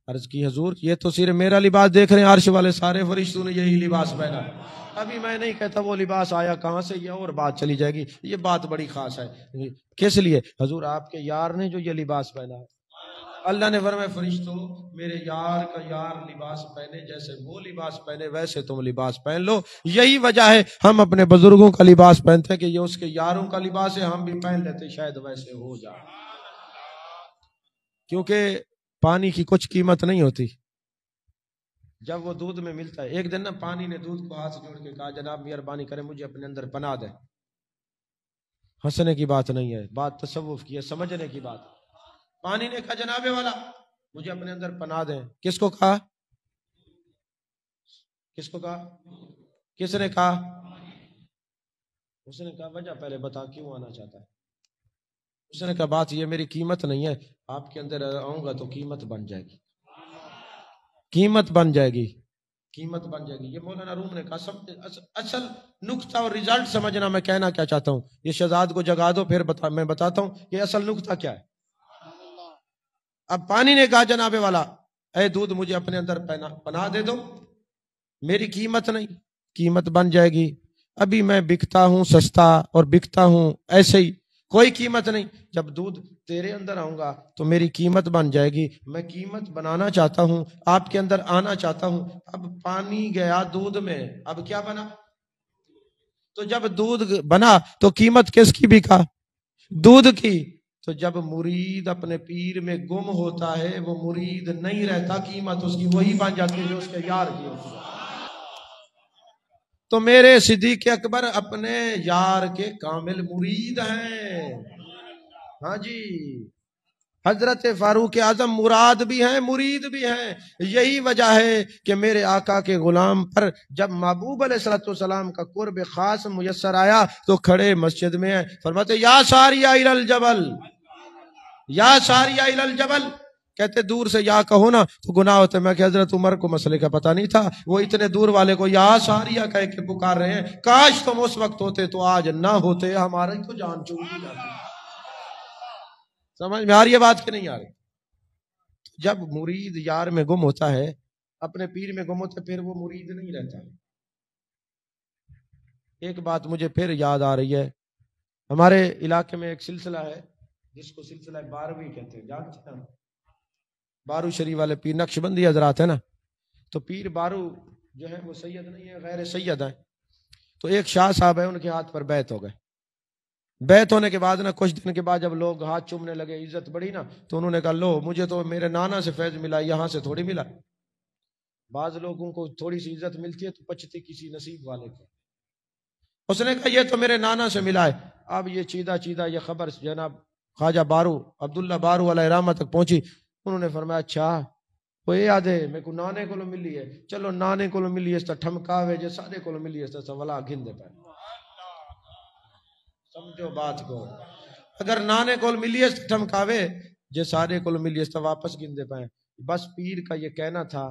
عرض کی حضور یہ تو صرف میرا لباس دیکھ رہے ہیں، عرش والے سارے فرشتوں نے یہی لباس پہنا، ابھی میں نہیں کہتا وہ لباس آیا کہاں سے، یہ اور بات چلی جائے گی، یہ بات بڑی خاص ہے۔ کس لیے؟ حضور آپ کے یار نے جو یہ لباس پہنا ہے، اللہ نے فرمایا فرشتوں میرے یار کا یار لباس پہنے جیسے وہ لباس پہنے ویسے تم لباس پہن لو۔ یہی وجہ ہے ہم اپنے بزرگوں کا لباس پہنتے ہیں کہ یہ اس کے یاروں کا لباس ہے، ہم بھی پہن لیتے شاید ویسے ہو جائے، کیونکہ پانی کی کچھ قیمت نہیں ہوتی جب وہ دودھ میں ملتا ہے۔ ایک دن نا پانی نے دودھ کو ہاتھ جوڑ کے کہا جناب مہربانی کریں مجھے اپنے اندر پناہ دیں۔ ہنسنے کی بات نہیں ہے، بات تصوف کی ہے، سمجھنے کی بات۔ پانی نے کہا جناب والا مجھے اپنے اندر پناہ دیں۔ کس کو کہا؟ کس کو کہا؟ کس نے کہا؟ اس نے کہا وجہ پہلے بتا کیوں آنا چاہتا ہے؟ اس نے کہا بات یہ میری قیمت نہیں ہے، آپ کے اندر آؤں گا تو قیمت بن جائے گی، قیمت بن جائے گی، قیمت بن جائے گی۔ یہ مولانا روم نے کہا سب اصل نقطہ اور ریزلٹ سمجھنا میں کہنا کیا چاہتا ہوں۔ یہ شہزاد کو جگا دو پھر میں بتاتا ہوں یہ اصل نقطہ کیا ہے۔ اب پانی نے کہا جناب والا اے دودھ مجھے اپنے اندر پناہ دے دو، میری قیمت نہیں، قیمت بن جائے گی۔ ابھی میں بکتا ہوں سستا اور بکتا ہوں ایسے ہی، کوئی قیمت نہیں، جب دودھ تیرے اندر آؤں گا تو میری قیمت بن جائے گی۔ میں قیمت بنانا چاہتا ہوں، آپ کے اندر آنا چاہتا ہوں۔ اب پانی گیا دودھ میں، اب کیا بنا؟ تو جب دودھ بنا تو قیمت کس کی بکا؟ دودھ کی۔ تو جب مرید اپنے پیر میں گم ہوتا ہے وہ مرید نہیں رہتا، قیمت اس کی وہی بن جاتی ہے جو اس کے یار کی ہوتی ہے۔ تو میرے صدیق اکبر اپنے یار کے کامل مرید ہیں، ہاں جی۔ حضرت فاروق اعظم مراد بھی ہیں مرید بھی ہیں۔ یہی وجہ ہے کہ میرے آقا کے غلام پر جب محبوب علیہ السلام کا قرب خاص میسر آیا تو کھڑے مسجد میں ہیں، فرماتے یا ساریہ الی الجبل، یا ساریہ الی الجبل، کہتے دور سے یا کہو نا تو گناہ ہوتے۔ میں کہ حضرت عمر کو مسئلے کا پتہ نہیں تھا، وہ اتنے دور والے کو یا ساریہ کہہ کے پکار رہے ہیں، کاش تم اس وقت ہوتے تو آج نہ ہوتے، ہمارے تو جان چوری جاتی۔ سمجھ میں آ رہی ہے بات کہ نہیں آ رہی؟ جب مرید یار میں گم ہوتا ہے، اپنے پیر میں گم ہوتا ہے، پھر وہ مرید نہیں رہتا۔ ایک بات مجھے پھر یاد آ رہی ہے، ہمارے علاقے میں ایک سلسلہ ہے جس کو سلسلہ باروی کہتے ہیں، جانتے ہیں؟ بارو شریف والے پیر نقشبندی حضرات ہیں نا، تو پیر بارو جو ہے وہ سید نہیں ہے، غیر سید ہیں۔ تو ایک شاہ صاحب ہے، ان کے ہاتھ پر بیعت ہو گئے۔ بیعت ہونے کے بعد نا کچھ دن کے بعد جب لوگ ہاتھ چومنے لگے، عزت بڑھی نا، تو انہوں نے کہا لو مجھے تو میرے نانا سے فیض ملا، یہاں سے تھوڑی ملا۔ بعض لوگوں کو تھوڑی سی عزت ملتی ہے تو پچتی کسی نصیب والے کو۔ اس نے کہا یہ تو میرے نانا سے ملا ہے۔ اب یہ چیدہ چیدہ یہ خبر جناب خواجہ بارو عبداللہ بارو علیہ رحمہ تک پہنچی۔ انہوں نے فرمایا اچھا وہ یہ یاد ہے میں کو نانے کو ملی ہے، چلو نانے کو ملی ہے ٹھمکاوے جے سارے کو ملی ہے سولا گھن دے پائے۔ سمجھو بات کو، اگر نانے کو ملی ہے ٹھمکاوے جے سارے کو ملی ہے واپس گن دے پائے۔ بس پیر کا یہ کہنا تھا،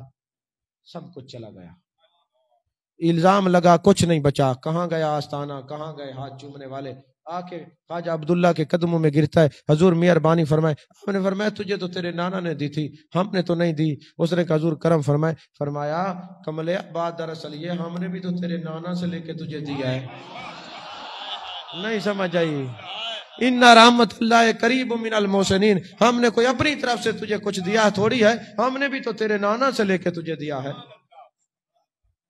سب کچھ چلا گیا، الزام لگا کچھ نہیں بچا۔ کہاں گیا آستانہ، کہاں گئے ہاتھ چومنے والے؟ آ کے خواجہ عبداللہ کے قدموں میں گرتا ہے، حضور مہربانی فرمائے۔ آپ نے فرمایا تجھے تو تیرے نانا نے دی تھی، ہم نے تو نہیں دی۔ اس نے کہا حضور کرم فرمائے۔ فرمایا کملے بات دراصل یہ ہم نے بھی تو تیرے نانا سے لے کے تجھے دیا ہے۔ نہیں سمجھ آئی؟ ان رحمت اللہ قریب من المحسنین، ہم نے کوئی اپنی طرف سے تجھے کچھ دیا تھوڑی ہے، ہم نے بھی تو تیرے نانا سے لے کے تجھے دیا ہے۔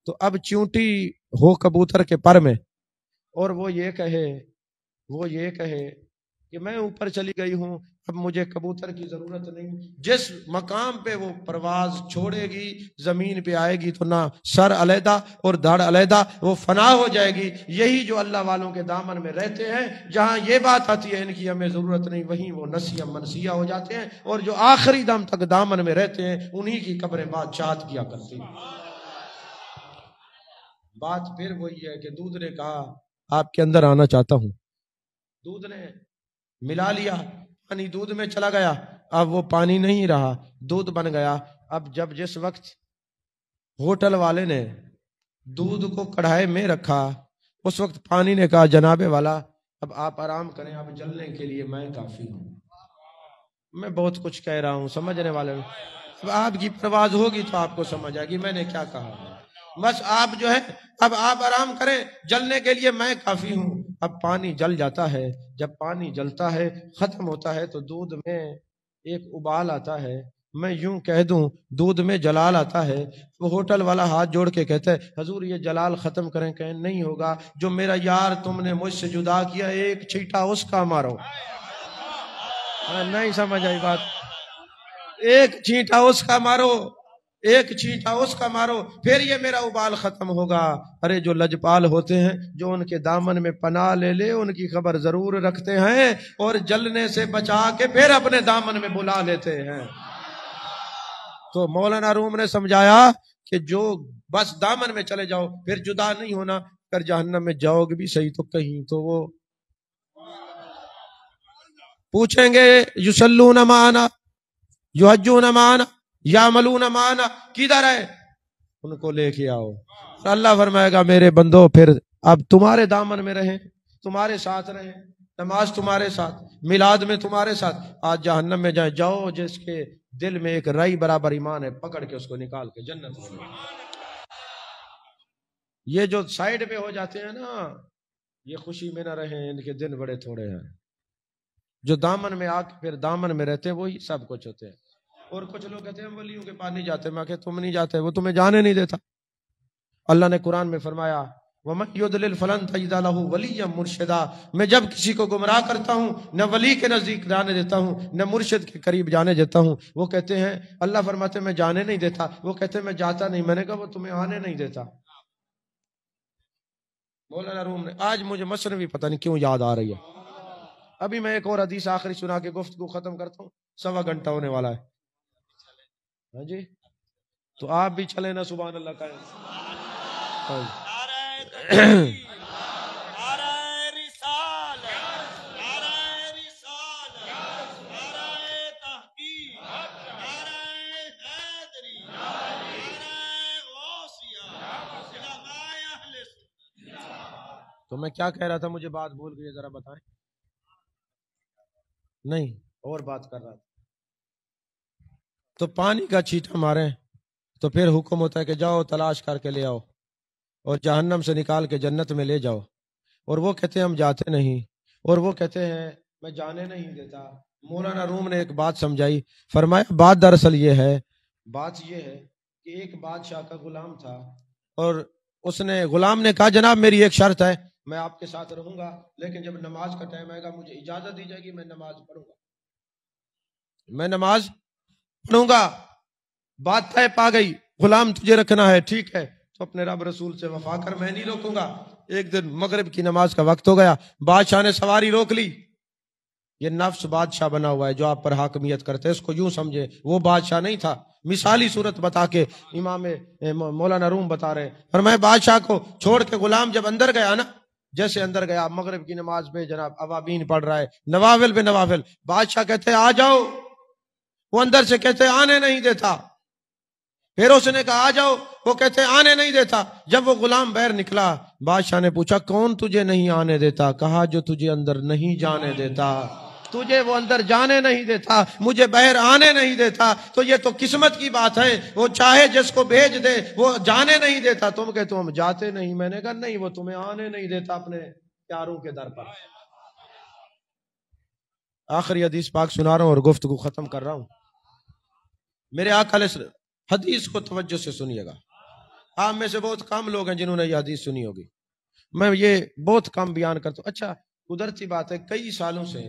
تو اب چونٹی ہو کبوتر کے پر میں اور وہ یہ کہے کہ میں اوپر چلی گئی ہوں، اب مجھے کبوتر کی ضرورت نہیں. جس مقام پہ وہ پرواز چھوڑے گی زمین پہ آئے گی تو نہ سر علیحدہ اور دھڑ علیحدہ، وہ فنا ہو جائے گی. یہی جو اللہ والوں کے دامن میں رہتے ہیں، جہاں یہ بات آتی ہے ان کی ہمیں ضرورت نہیں، وہیں وہ نسیہ منسیہ ہو جاتے ہیں. اور جو آخری دم تک دامن میں رہتے ہیں انہی کی قبریں بادشاہت کیا کرتی ہیں. بات پھر وہی ہے کہ دودھ نے کہا آپ کے اندر آنا چاہتا ہوں. دودھ نے ملا لیا، پانی دودھ میں چلا گیا. اب وہ پانی نہیں رہا، دودھ بن گیا. اب جس وقت ہوٹل والے نے دودھ کو کڑھائی میں رکھا، اس وقت پانی نے کہا جناب والا اب آپ آرام کریں، اب جلنے کے لیے میں کافی ہوں. میں بہت کچھ کہہ رہا ہوں، سمجھنے والے. اب آپ کی پرواز ہوگی تو آپ کو سمجھ آئے گی میں نے کیا کہا. بس آپ جو ہے اب آپ آرام کریں، جلنے کے لیے میں کافی ہوں. اب پانی جل جاتا ہے، جب پانی جلتا ہے ختم ہوتا ہے تو دودھ میں ایک ابال آتا ہے. میں یوں کہہ دوں دودھ میں جلال آتا ہے. وہ ہوٹل والا ہاتھ جوڑ کے کہتا ہے حضور یہ جلال ختم کریں. کہیں نہیں ہوگا، جو میرا یار تم نے مجھ سے جدا کیا ایک چھیٹا اس کا مارو. نہیں سمجھ آئی بات؟ ایک چھینٹا اس کا مارو، ایک چھینٹا اس کا مارو، پھر یہ میرا ابال ختم ہوگا. ارے جو لجپال ہوتے ہیں، جو ان کے دامن میں پناہ لے لے ان کی خبر ضرور رکھتے ہیں اور جلنے سے بچا کے پھر اپنے دامن میں بلا لیتے ہیں. تو مولانا روم نے سمجھایا کہ جو بس دامن میں چلے جاؤ پھر جدا نہیں ہونا. اگر جہنم میں جاؤ گے بھی صحیح تو کہیں تو وہ پوچھیں گے یصلون معنا یحجون معنا یعملون معنا، کدھر ہے؟ ان کو لے کے آؤ. اللہ فرمائے گا میرے بندو پھر اب تمہارے دامن میں رہیں، تمہارے ساتھ رہیں، نماز تمہارے ساتھ، میلاد میں تمہارے ساتھ. آج جہنم میں جائیں، جاؤ جس کے دل میں ایک رائی برابر ایمان ہے پکڑ کے اس کو نکال کے جنت میں. یہ جو سائیڈ پہ ہو جاتے ہیں نا، یہ خوشی میں نہ رہیں، ان کے دن بڑے تھوڑے ہیں. جو دامن میں آ کے پھر دامن میں رہتے ہیں وہی سب کچھ ہوتے ہیں. اور کچھ لوگ کہتے ہیں ہم ولیوں کے پاس نہیں جاتے. میں کہ تم نہیں جاتے، وہ تمہیں جانے نہیں دیتا. اللہ نے قرآن میں فرمایا وَمَن يُضْلِلْ فَلَن تَجِدَ لَهُ وَلِيًّا مُرْشِدًا. میں جب کسی کو گمراہ کرتا ہوں نہ ولی کے نزدیک جانے دیتا ہوں نہ مرشد کے قریب جانے دیتا ہوں. وہ کہتے ہیں اللہ فرماتے ہیں میں جانے نہیں دیتا، وہ کہتے ہیں میں جاتا نہیں. میں نے کہا وہ تمہیں آنے نہیں دیتا. مولانا روم نے آج مجھے مثنوی پتہ نہیں کیوں یاد آ رہی ہے. ابھی میں ایک اور حدیث آخری سنا کے گفتگو ختم کرتا ہوں، 1.25 گھنٹہ ہونے والا ہے. ہاں جی تو آپ بھی چلیں نا، سبحان اللہ کہیں. تو میں کیا کہہ رہا تھا، مجھے بات بھول گئی، ذرا بتائیں. نہیں اور بات کر رہا تھا. تو پانی کا چھینٹا ماریں تو پھر حکم ہوتا ہے کہ جاؤ تلاش کر کے لے آؤ اور جہنم سے نکال کے جنت میں لے جاؤ. اور وہ کہتے ہیں ہم جاتے نہیں، اور وہ کہتے ہیں میں جانے نہیں دیتا. مولانا روم نے ایک بات سمجھائی، فرمایا بات دراصل یہ ہے، بات یہ ہے کہ ایک بادشاہ کا غلام تھا اور اس نے غلام نے کہا جناب میری ایک شرط ہے، میں آپ کے ساتھ رہوں گا لیکن جب نماز کا ٹائم آئے گا مجھے اجازت دی جائے گی، میں نماز پڑھوں گا، میں نماز پڑھوں گا. بات طے پا گئی، غلام تجھے رکھنا ہے ٹھیک ہے تو اپنے رب رسول سے وفا کر، میں نہیں روکوں گا. ایک دن مغرب کی نماز کا وقت ہو گیا، بادشاہ نے سواری روک لی. یہ نفس بادشاہ بنا ہوا ہے جو آپ پر حاکمیت کرتے، اس کو یوں سمجھے وہ بادشاہ نہیں تھا. مثالی صورت بتا کے امام مولانا روم بتا رہے، فرمایا بادشاہ کو چھوڑ کے غلام جب اندر گیا نا، جیسے اندر گیا مغرب کی نماز پہ جناب اوابین پڑھ رہا ہے، نوافل پہ نوافل. بادشاہ کہتے آ جاؤ، وہ اندر سے کہتے آنے نہیں دیتا. پھر اس نے کہا آ جاؤ، وہ کہتے آنے نہیں دیتا. جب وہ غلام باہر نکلا بادشاہ نے پوچھا کون تجھے نہیں آنے دیتا؟ کہا جو تجھے اندر نہیں جانے دیتا. تجھے وہ اندر جانے نہیں دیتا، مجھے باہر آنے نہیں دیتا. تو یہ تو قسمت کی بات ہے، وہ چاہے جس کو بھیج دے، وہ جانے نہیں دیتا. تم کہتے ہم جاتے نہیں. میں نے کہا نہیں، وہ تمہیں آنے نہیں دیتا اپنے پیاروں کے در پر. آخری حدیث پاک سنا رہا ہوں اور گفتگو ختم کر رہا ہوں. میرے آقا علیہ السلام، حدیث کو توجہ سے سنیے گا. آپ میں سے بہت کم لوگ ہیں جنہوں نے یہ حدیث سنی ہوگی، میں یہ بہت کم بیان کرتا ہوں. اچھا قدرتی بات ہے کئی سالوں سے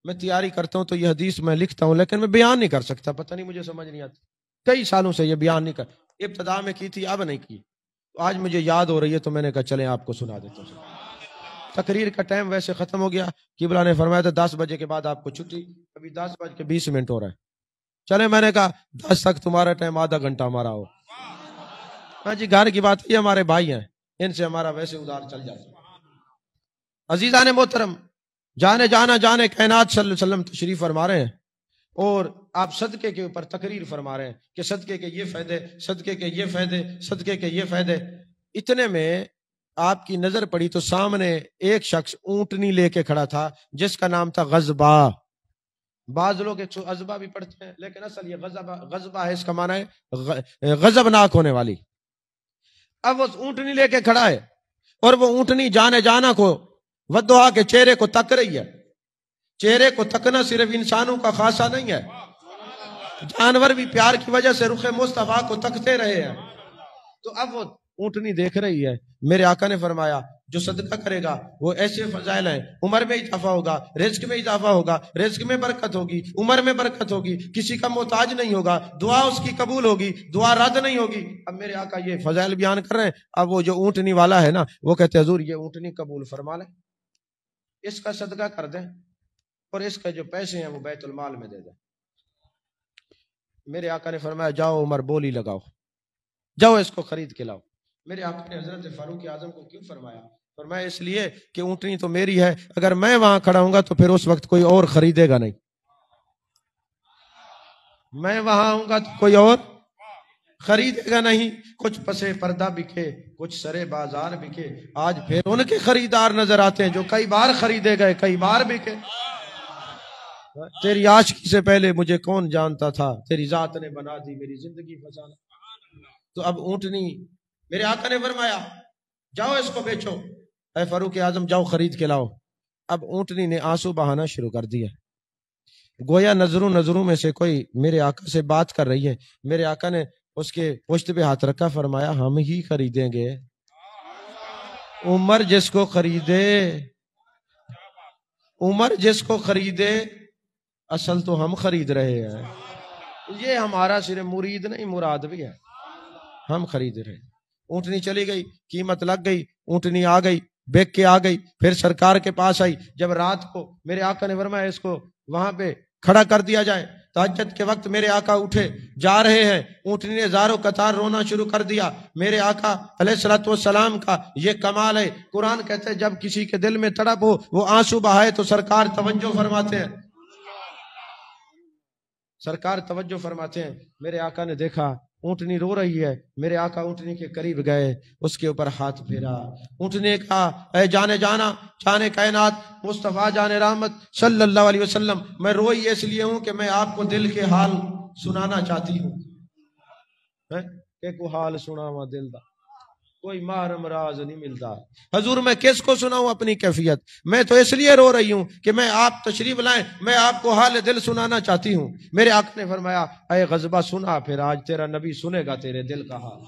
میں تیاری کرتا ہوں تو یہ حدیث میں لکھتا ہوں لیکن میں بیان نہیں کر سکتا، پتہ نہیں مجھے سمجھ نہیں آتی، کئی سالوں سے یہ بیان نہیں کر، ابتدا میں کی تھی اب نہیں کی، تو آج مجھے یاد ہو رہی ہے تو میں نے کہا چلیں آپ کو سنا دیتا ہوں۔ تقریر کا ٹائم ویسے ختم ہو گیا، قبلہ نے فرمایا تھا 10 بجے کے بعد آپ کو چھٹی، ابھی 10:20 ہو رہا ہے، چلے میں نے کہا 10 تک تمہارا ٹائم آدھا گھنٹہ ہمارا ہو۔ ہاں جی، گھر کی بات، یہ ہمارے بھائی ہیں، ان سے ہمارا ویسے ادار چل جاتا ہے۔ عزیزان محترم، جانے کائنات صلی اللہ علیہ وسلم تشریف فرما رہے ہیں اور آپ صدقے کے اوپر تقریر فرما رہے ہیں کہ صدقے کے یہ فائدے، صدقے کے یہ فائدے، صدقے کے یہ فائدے۔ اتنے میں آپ کی نظر پڑی تو سامنے ایک شخص اونٹنی لے کے کھڑا تھا جس کا نام تھا غضبہ۔ بعض لوگ غضبہ بھی پڑھتے ہیں لیکن اصل یہ غضبہ ہے، اس کا معنی ہے غضبناک ہونے والی۔ اب وہ اونٹنی لے کے کھڑا ہے اور وہ اونٹنی جانا کو ودعا کے چہرے کو تک رہی ہے۔ چہرے کو تکنا صرف انسانوں کا خاصہ نہیں ہے، جانور بھی پیار کی وجہ سے رخ مصطفیٰ کو تکتے رہے ہیں۔ تو اب وہ اونٹنی دیکھ رہی ہے، میرے آقا نے فرمایا جو صدقہ کرے گا وہ ایسے فضائل ہیں، عمر میں اضافہ ہوگا، رزق میں اضافہ ہوگا، رزق میں برکت ہوگی، عمر میں برکت ہوگی، کسی کا محتاج نہیں ہوگا، دعا اس کی قبول ہوگی، دعا رد نہیں ہوگی۔ اب میرے آقا یہ فضائل بیان کر رہے ہیں، اب وہ جو اونٹنی والا ہے نا وہ کہتے حضور یہ اونٹنی قبول فرما لیں، اس کا صدقہ کر دیں اور اس کا جو پیسے ہیں وہ بیت المال میں دے دیں۔ میرے آقا نے فرمایا جاؤ عمر بولی لگاؤ، جاؤ اس کو خرید کے لاؤ۔ میرے آقا نے حضرت فاروق اعظم کو کیوں فرمایا؟ فرمایا اس لیے کہ اونٹنی تو میری ہے، اگر میں وہاں کھڑا ہوں گا تو پھر اس وقت کوئی اور خریدے گا نہیں، میں وہاں ہوں گا تو کوئی اور خریدے گا نہیں۔ کچھ پسے پردہ بکے، کچھ سرے بازار بکے، آج پھر ان کے خریدار نظر آتے ہیں جو کئی بار خریدے گئے، کئی بار بکے۔ تیری عاشقی سے پہلے مجھے کون جانتا تھا، تیری ذات نے بنا دی میری زندگی فسانہ۔ تو اب اونٹنی، میرے آقا نے فرمایا جاؤ اس کو بیچو، اے فاروق اعظم جاؤ خرید کے لاؤ۔ اب اونٹنی نے آنسو بہانا شروع کر دیا، گویا نظروں میں سے کوئی میرے آقا سے بات کر رہی ہے۔ میرے آقا نے اس کے پشت پہ ہاتھ رکھا، فرمایا ہم ہی خریدیں گے، عمر جس کو خریدے، عمر جس کو خریدے، اصل تو ہم خرید رہے ہیں، یہ ہمارا صرف مرید نہیں مراد بھی ہے، ہم خرید رہے ہیں۔ اونٹنی چلی گئی، قیمت لگ گئی، اونٹنی آ گئی، بیک کے آ گئی، پھر سرکار کے پاس آئی۔ جب رات کو میرے آقا نے فرمایا اس کو وہاں پہ کھڑا کر دیا جائے، تہجد کے وقت میرے آقا اٹھے جا رہے ہیں، اونٹنی نے زاروں قطار رونا شروع کر دیا۔ میرے آقا علیہ الصلوۃ والسلام کا یہ کمال ہے، قرآن کہتے ہیں جب کسی کے دل میں تڑپ ہو وہ آنسو بہائے تو سرکار توجہ فرماتے ہیں، سرکار توجہ فرماتے ہیں۔ میرے آقا نے دیکھا اونٹنی رو رہی ہے، میرے آقا اونٹنی کے قریب گئے، اس کے اوپر ہاتھ پھیرا، اونٹنی نے کہا اے جانے کائنات مصطفیٰ جان رحمت صلی اللہ علیہ وسلم، میں روئی اس لیے ہوں کہ میں آپ کو دل کے حال سنانا چاہتی ہوں، کہ کو حال سناوا دل دا کوئی محرم راز نہیں ملتا۔ حضور میں کس کو سناؤں اپنی کیفیت، میں تو اس لیے رو رہی ہوں کہ میں آپ تشریف لائیں، میں آپ کو حال دل سنانا چاہتی ہوں۔ میرے آقا نے فرمایا اے غضبہ سنا، پھر آج تیرا نبی سنے گا تیرے دل کا حال،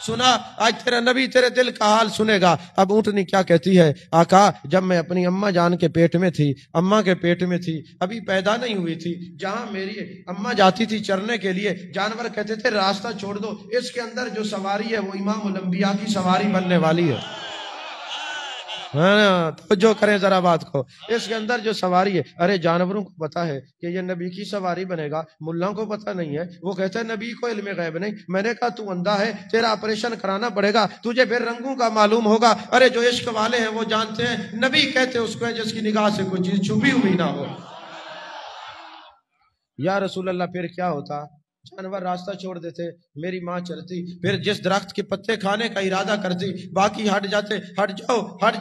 سنا آج تیرا نبی تیرے دل کا حال سنے گا۔ اب اونٹنی کیا کہتی ہے، آقا جب میں اپنی اماں جان کے پیٹ میں تھی، اماں کے پیٹ میں تھی، ابھی پیدا نہیں ہوئی تھی، جہاں میری اماں جاتی تھی چرنے کے لیے، جانور کہتے تھے راستہ چھوڑ دو، اس کے اندر جو سواری ہے وہ امام الانبیاء کی سواری بننے والی ہے۔ توجہ کریں ذرا بات کو، اس کے اندر جو سواری ہے، ارے جانوروں کو پتا ہے کہ یہ نبی کی سواری بنے گا، ملوں کو پتا نہیں ہے، وہ کہتا ہے نبی کو علم غیب نہیں۔ میں نے کہا تو اندھا ہے، تیرا آپریشن کرانا پڑے گا، تجھے پھر رنگوں کا معلوم ہوگا۔ ارے جو عشق والے ہیں وہ جانتے ہیں نبی کہتے اس کو ہے جس کی نگاہ سے کوئی چیز چھپی ہوئی نہ ہو۔ یا رسول اللہ پھر کیا ہوتا، جانور راستہ چھوڑ دیتے، میری ماں چلتی، پھر جس درخت کے پتے کھانے کا ارادہ کرتی باقی ہٹ جاتے، ہٹ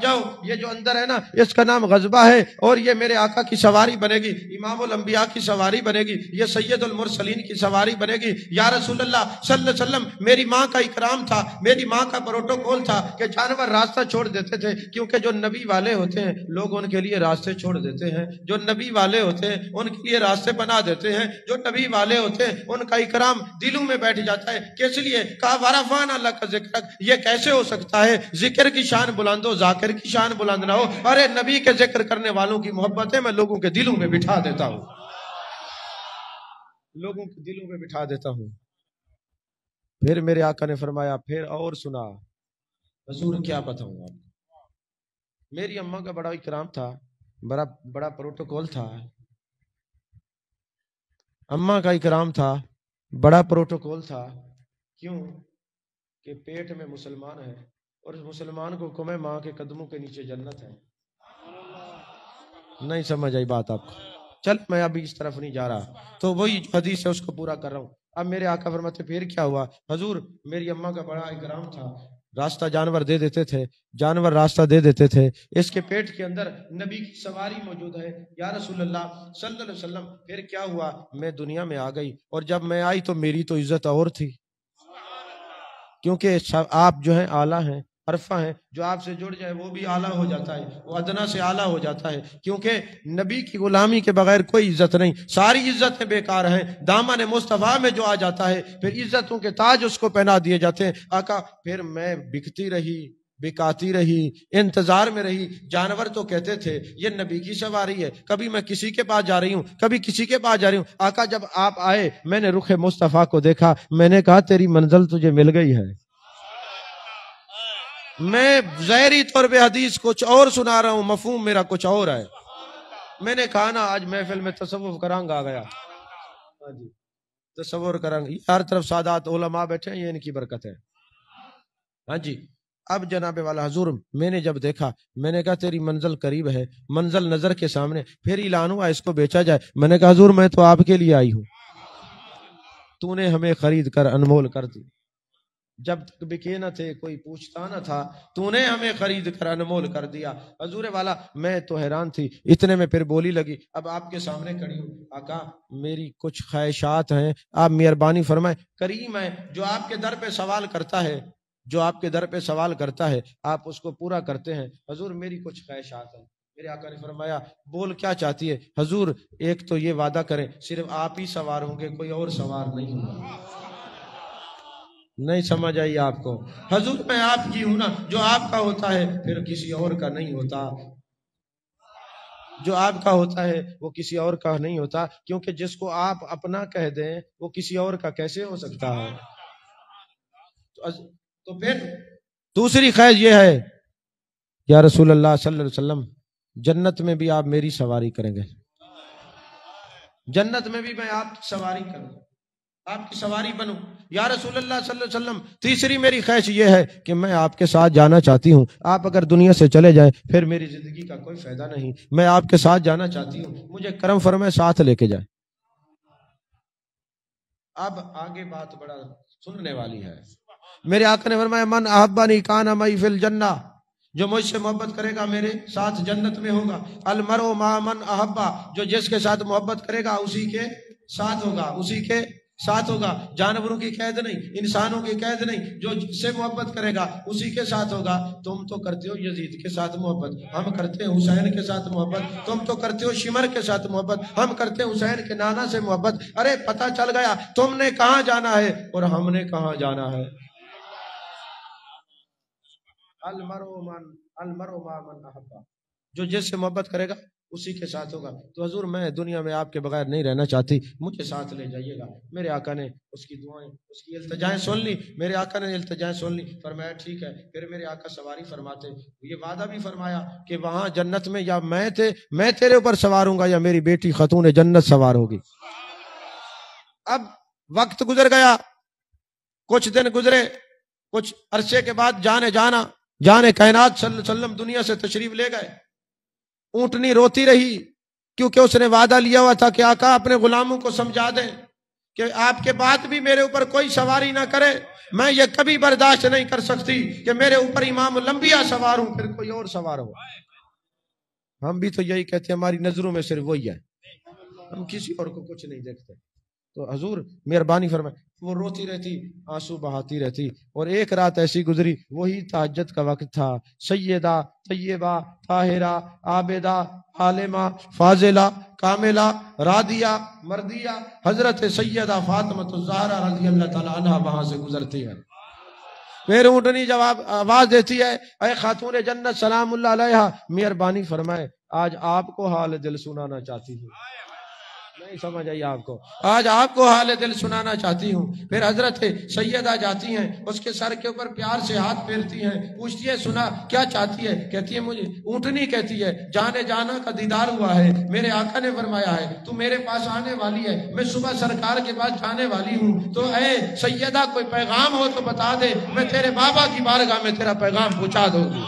جاؤ، یہ جو اندر ہے نا اس کا نام غضبہ ہے، اور یہ میرے آقا کی سواری بنے گی، امام الانبیاء کی سواری بنے گی، یہ سید المرسلین کی سواری بنے گی۔ یا رسول اللہ صلی اللہ علیہ وسلم میری ماں کا اکرام تھا، میری ماں کا پروٹوکول تھا کہ جانور راستہ چھوڑ دیتے تھے، کیونکہ جو نبی والے ہوتے ہیں لوگ ان کے لیے راستے چھوڑ دیتے ہیں، جو نبی والے ہوتے ہیں ان کے لیے راستے بنا دیتے ہیں، جو نبی والے ہوتے ہیں ان کا کا اکرام دلوں میں بیٹھ جاتا ہے. کس لیے؟ کہا ورفعنا اللہ کا ذکر. یہ کیسے ہو سکتا ہے؟ ذکر کی شان بلند ہو، ذاکر کی شان بلند نہ ہو. ارے نبی کے ذکر کرنے والوں کی محبت ہے، میں لوگوں کے دلوں میں بٹھا دیتا ہوں، لوگوں کے دلوں میں بٹھا دیتا ہوں. پھر میرے آقا نے فرمایا پھر اور سنا. حضور کیا بتاؤں آپ کو، میری اماں کا بڑا اکرام تھا، بڑا پروٹوکول تھا. اماں کا اکرام تھا، بڑا پروٹوکول تھا. کیوں؟ کہ پیٹ میں مسلمان ہے اور اس مسلمان کو کمے ماں کے قدموں کے نیچے جنت ہے. نہیں سمجھ آئی بات آپ کو؟ چل میں ابھی اس طرف نہیں جا رہا، تو وہی حدیث ہے اس کو پورا کر رہا ہوں. اب میرے آقا فرماتے پھر کیا ہوا؟ حضور میری اماں کا بڑا اکرام تھا، راستہ جانور دے دیتے تھے، جانور راستہ دے دیتے تھے. اس کے پیٹ کے اندر نبی کی سواری موجود ہے. یا رسول اللہ صلی اللہ علیہ وسلم پھر کیا ہوا؟ میں دنیا میں آ گئی اور جب میں آئی تو میری تو عزت اور تھی، کیونکہ آپ جو ہیں اعلیٰ ہیں، عرفہ ہیں، جو آپ سے جڑ جائے وہ بھی اعلیٰ ہو جاتا ہے، وہ ادنا سے اعلیٰ ہو جاتا ہے. کیونکہ نبی کی غلامی کے بغیر کوئی عزت نہیں، ساری عزتیں بیکار ہیں. دامن مصطفیٰ میں جو آ جاتا ہے پھر عزتوں کے تاج اس کو پہنا دیے جاتے ہیں. آقا پھر میں بکتی رہی، بکاتی رہی، انتظار میں رہی. جانور تو کہتے تھے یہ نبی کی سواری ہے، کبھی میں کسی کے پاس جا رہی ہوں، کبھی کسی کے پاس جا رہی ہوں. آقا جب آپ آئے میں نے رخ مصطفیٰ کو دیکھا، میں نے کہا تیری منزل تجھے مل گئی ہے. میں ظاہری طور پہ حدیث کچھ اور سنا رہا ہوں، مفہوم میرا کچھ اور ہے. میں نے کہا نا آج محفل میں تصوف کرانگ آ گیا. ہاں جی تصور کرانگ، ہر طرف سادات علماء بیٹھے ہیں، یہ ان کی برکت ہے. ہاں جی اب جناب والا حضور میں نے جب دیکھا میں نے کہا تیری منزل قریب ہے، منزل نظر کے سامنے. پھر اعلان ہوا اس کو بیچا جائے. میں نے کہا حضور میں تو آپ کے لیے آئی ہوں، تو نے ہمیں خرید کر انمول کر دی. جب تک بکے نہ تھے کوئی پوچھتا نہ تھا، تو نے ہمیں خرید کر انمول کر دیا. حضور والا میں تو حیران تھی. اتنے میں پھر بولی لگی اب آپ کے سامنے کھڑی ہوں. آقا میری کچھ خواہشات ہیں، آپ مہربانی فرمائیں. کریم ہے جو آپ کے در پہ سوال کرتا ہے، جو آپ کے در پہ سوال کرتا ہے آپ اس کو پورا کرتے ہیں. حضور میری کچھ خواہشات ہیں. میرے آقا نے فرمایا بول کیا چاہتی ہے؟ حضور ایک تو یہ وعدہ کریں صرف آپ ہی سوار ہوں گے، کوئی اور سوار نہیں ہوگا. نہیں سمجھ آئی آپ کو؟ حضور میں آپ کی ہوں نا، جو آپ کا ہوتا ہے پھر کسی اور کا نہیں ہوتا، جو آپ کا ہوتا ہے وہ کسی اور کا نہیں ہوتا. کیونکہ جس کو آپ اپنا کہہ دیں وہ کسی اور کا کیسے ہو سکتا ہے؟ تو پھر دوسری خواہش یہ ہے یا رسول اللہ صلی اللہ علیہ وسلم جنت میں بھی آپ میری سواری کریں گے، جنت میں بھی میں آپ کی سواری کروں، آپ کی سواری بنوں یا رسول اللہ صلی اللہ علیہ وسلم. تیسری میری خواہش یہ ہے کہ میں آپ کے ساتھ جانا چاہتی ہوں. آپ اگر دنیا سے چلے جائیں پھر میری زندگی کا کوئی فائدہ نہیں، میں آپ کے ساتھ جانا چاہتی ہوں، مجھے کرم فرمائے ساتھ لے کے جائے. اب آگے بات بڑا سننے والی ہے. میرے آقا نے فرمایا من احبنی کان معی فی الجنہ، جو مجھ سے محبت کرے گا میرے ساتھ جنت میں ہوگا. المرء مع من احبہ، جو جس کے ساتھ محبت کرے گا اسی کے ساتھ ہوگا، اسی کے ساتھ ہوگا. جانوروں کی قید نہیں، انسانوں کی قید نہیں، جو جس سے محبت کرے گا اسی کے ساتھ ہوگا. تم تو کرتے ہو یزید کے ساتھ محبت، ہم کرتے ہیں حسین کے ساتھ محبت. تم تو کرتے ہو شمر کے ساتھ محبت، ہم کرتے ہیں حسین کے نانا سے محبت. ارے پتہ چل گیا تم نے کہاں جانا ہے اور ہم نے کہاں جانا ہے. المرء مع من احبہ، جو جس سے محبت کرے گا اسی کے ساتھ ہوگا. تو حضور میں دنیا میں آپ کے بغیر نہیں رہنا چاہتی، مجھے ساتھ لے جائیے گا. میرے آقا نے اس کی دعائیں، اس کی التجائیں سن لی. میرے آقا نے التجائیں سن لی، فرمایا ٹھیک ہے. پھر میرے آقا سواری فرماتے، یہ وعدہ بھی فرمایا کہ وہاں جنت میں یا میں تیرے اوپر سوار ہوں گا یا میری بیٹی خاتون جنت سوار ہوگی. اب وقت گزر گیا، کچھ دن گزرے، کچھ عرصے کے بعد جان کائنات صلی اللہ علیہ وسلم دنیا سے تشریف لے گئے. اونٹنی روتی رہی کیونکہ اس نے وعدہ لیا ہوا تھا کہ آقا اپنے غلاموں کو سمجھا دیں کہ آپ کے بعد بھی میرے اوپر کوئی سواری نہ کرے. میں یہ کبھی برداشت نہیں کر سکتی کہ میرے اوپر امام الانبیاء سوار ہوں پھر کوئی اور سوار ہو. ہم بھی تو یہی کہتے ہیں، ہماری نظروں میں صرف وہی ہے، ہم کسی اور کو کچھ نہیں دیکھتے. تو حضور مہربانی فرمائے وہ روتی رہتی، آنسو بہاتی رہتی. اور ایک رات ایسی گزری، وہی تہجد کا وقت تھا. سیدہ طیبہ طاہرہ عابدہ عالمہ فاضلہ کاملہ راضیہ مرضیہ حضرت سیدہ فاطمہ الزہرا رضی اللہ تعالی عنہا وہاں سے گزرتی ہے. پھر اونٹنی جواب آواز دیتی ہے، اے خاتون جنت سلام اللہ علیہا، مہربانی فرمائے، آج آپ کو حال دل سنانا چاہتی ہوں. نہیں سمجھ آئی آپ کو؟ آج آپ کو حال دل سنانا چاہتی ہوں. پھر حضرت سیدہ جاتی ہیں، اس کے سر کے اوپر پیار سے ہاتھ پھیرتی ہیں، پوچھتی ہے سنا کیا چاہتی ہے؟ کہتی ہے مجھے اونٹنی کہتی ہے جانے جانا کا دیدار ہوا ہے، میرے آقا نے فرمایا ہے تو میرے پاس آنے والی ہے، میں صبح سرکار کے پاس جانے والی ہوں، تو اے سیدہ کوئی پیغام ہو تو بتا دے، میں تیرے بابا کی بارگاہ میں تیرا پیغام پہنچا دوں گی.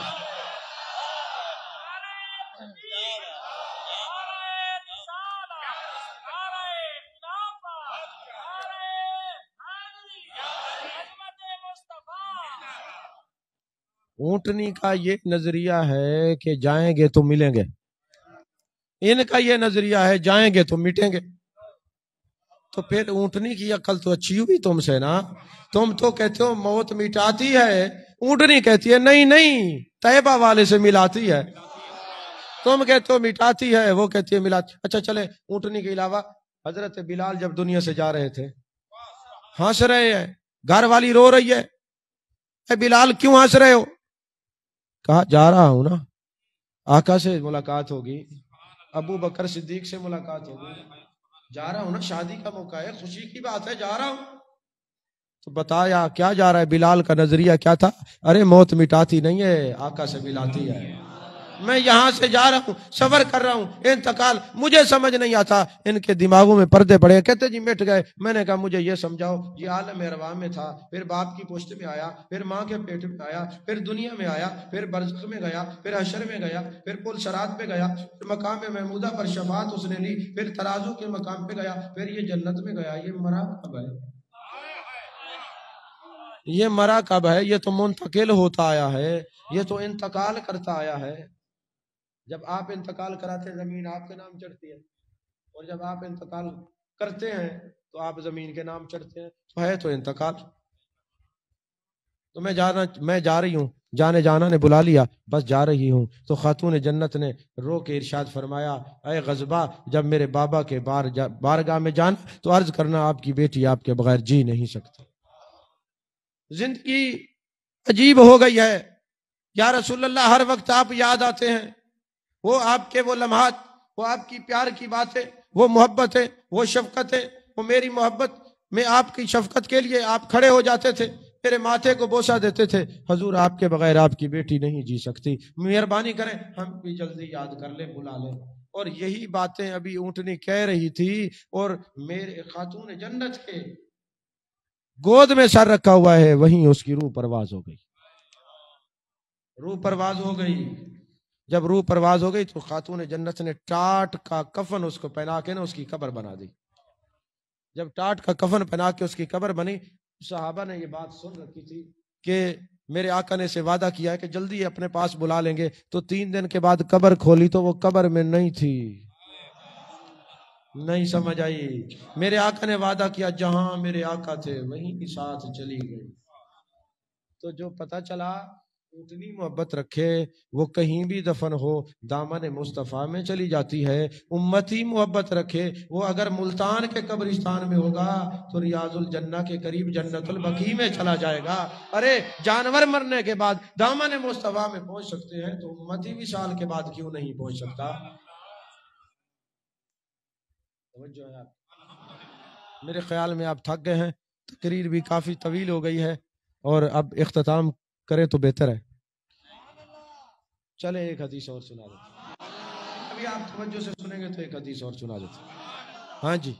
اونٹنی کا یہ نظریہ ہے کہ جائیں گے تو ملیں گے، ان کا یہ نظریہ ہے جائیں گے تو مٹیں گے. تو پھر اونٹنی کی عقل تو اچھی ہوئی تم سے نا، تم تو کہتے ہو موت مٹاتی ہے، اونٹنی کہتی ہے نہیں نہیں طیبہ والے سے ملاتی ہے. تم کہتے ہو مٹاتی ہے، وہ کہتی ہے ملاتی. اچھا چلے، اونٹنی کے علاوہ حضرت بلال جب دنیا سے جا رہے تھے، ہنس رہے ہیں، گھر والی رو رہی ہے، اے بلال کیوں ہنس رہے ہو؟ کہا جا رہا ہوں نا، آقا سے ملاقات ہوگی، ابو بکر صدیق سے ملاقات ہوگی، جا رہا ہوں نا، شادی کا موقع ہے، خوشی کی بات ہے، جا رہا ہوں. تو بتایا کیا جا رہا ہے؟ بلال کا نظریہ کیا تھا؟ ارے موت مٹاتی نہیں ہے، آقا سے ملاتی ہے. میں یہاں سے جا رہا ہوں، سفر کر رہا ہوں، انتقال مجھے سمجھ نہیں آتا. ان کے دماغوں میں پردے پڑے، کہتے جی مٹ گئے. میں نے کہا مجھے یہ سمجھاؤ، یہ عالم ارواح میں تھا، پھر باپ کی پشت میں آیا، پھر ماں کے پیٹ میں آیا، پھر دنیا میں آیا، پھر برزخ میں گیا، پھر حشر میں گیا، پھر پل صراط پہ گیا، پھر مقام محمودہ پر شفاعت اس نے لی، پھر ترازو کے مقام پہ گیا، پھر یہ جنت میں گیا. یہ مرا کب ہے؟ یہ مرا کب ہے؟ یہ تو منتقل ہوتا آیا ہے، یہ تو انتقال کرتا آیا ہے. جب آپ انتقال کراتے ہیں زمین آپ کے نام چڑھتی ہے، اور جب آپ انتقال کرتے ہیں تو آپ زمین کے نام چڑھتے ہیں. تو ہے تو انتقال. تو میں جا رہی ہوں، جانے جانا نے بلا لیا، بس جا رہی ہوں. تو خاتون جنت نے رو کے ارشاد فرمایا، اے غضبہ جب میرے بابا کے بارگاہ میں جان تو عرض کرنا آپ کی بیٹی آپ کے بغیر جی نہیں سکتی. زندگی عجیب ہو گئی ہے یا رسول اللہ، ہر وقت آپ یاد آتے ہیں، وہ آپ کے وہ لمحات، وہ آپ کی پیار کی باتیں، وہ محبتیں، وہ شفقتیں. وہ میری محبت میں آپ کی شفقت کے لیے آپ کھڑے ہو جاتے تھے، میرے ماتھے کو بوسہ دیتے تھے. حضور آپ کے بغیر آپ کی بیٹی نہیں جی سکتی، مہربانی کریں ہم بھی جلدی یاد کر لیں، بلا لیں. اور یہی باتیں ابھی اونٹنی کہہ رہی تھی، اور میرے خاتون جنت کے گود میں سر رکھا ہوا ہے، وہیں اس کی روح پرواز ہو گئی. روح پرواز ہو گئی. جب روح پرواز ہو گئی تو خاتون جنت نے ٹاٹ کا کفن اس کو پہنا کے نا اس کی قبر بنا دی. جب ٹاٹ کا کفن پہنا کے اس کی قبر بنی، صحابہ نے یہ بات سن رکھی تھی کہ میرے آقا نے اسے وعدہ کیا ہے کہ جلدی اپنے پاس بلا لیں گے. تو 3 دن کے بعد قبر کھولی تو وہ قبر میں نہیں تھی. نہیں سمجھ آئی؟ میرے آقا نے وعدہ کیا جہاں میرے آقا تھے وہیں ساتھ چلی گئی. تو جو پتہ چلا اتنی محبت رکھے وہ کہیں بھی دفن ہو دامن مصطفیٰ میں چلی جاتی ہے. امتی محبت رکھے وہ اگر ملتان کے قبرستان میں ہوگا تو ریاض الجنہ کے قریب جنت البقیع میں چلا جائے گا. ارے جانور مرنے کے بعد دامن مصطفیٰ میں پہنچ سکتے ہیں تو امتی بھی سال کے بعد کیوں نہیں پہنچ سکتا؟ توجہ ہے آپ؟ میرے خیال میں آپ تھک گئے ہیں، تقریر بھی کافی طویل ہو گئی ہے، اور اب اختتام کریں تو بہتر ہے. چلے ایک حدیث اور سنا دیتے، ابھی آپ توجہ سے سنیں گے تو ایک حدیث اور سنا دیتے. ہاں جی،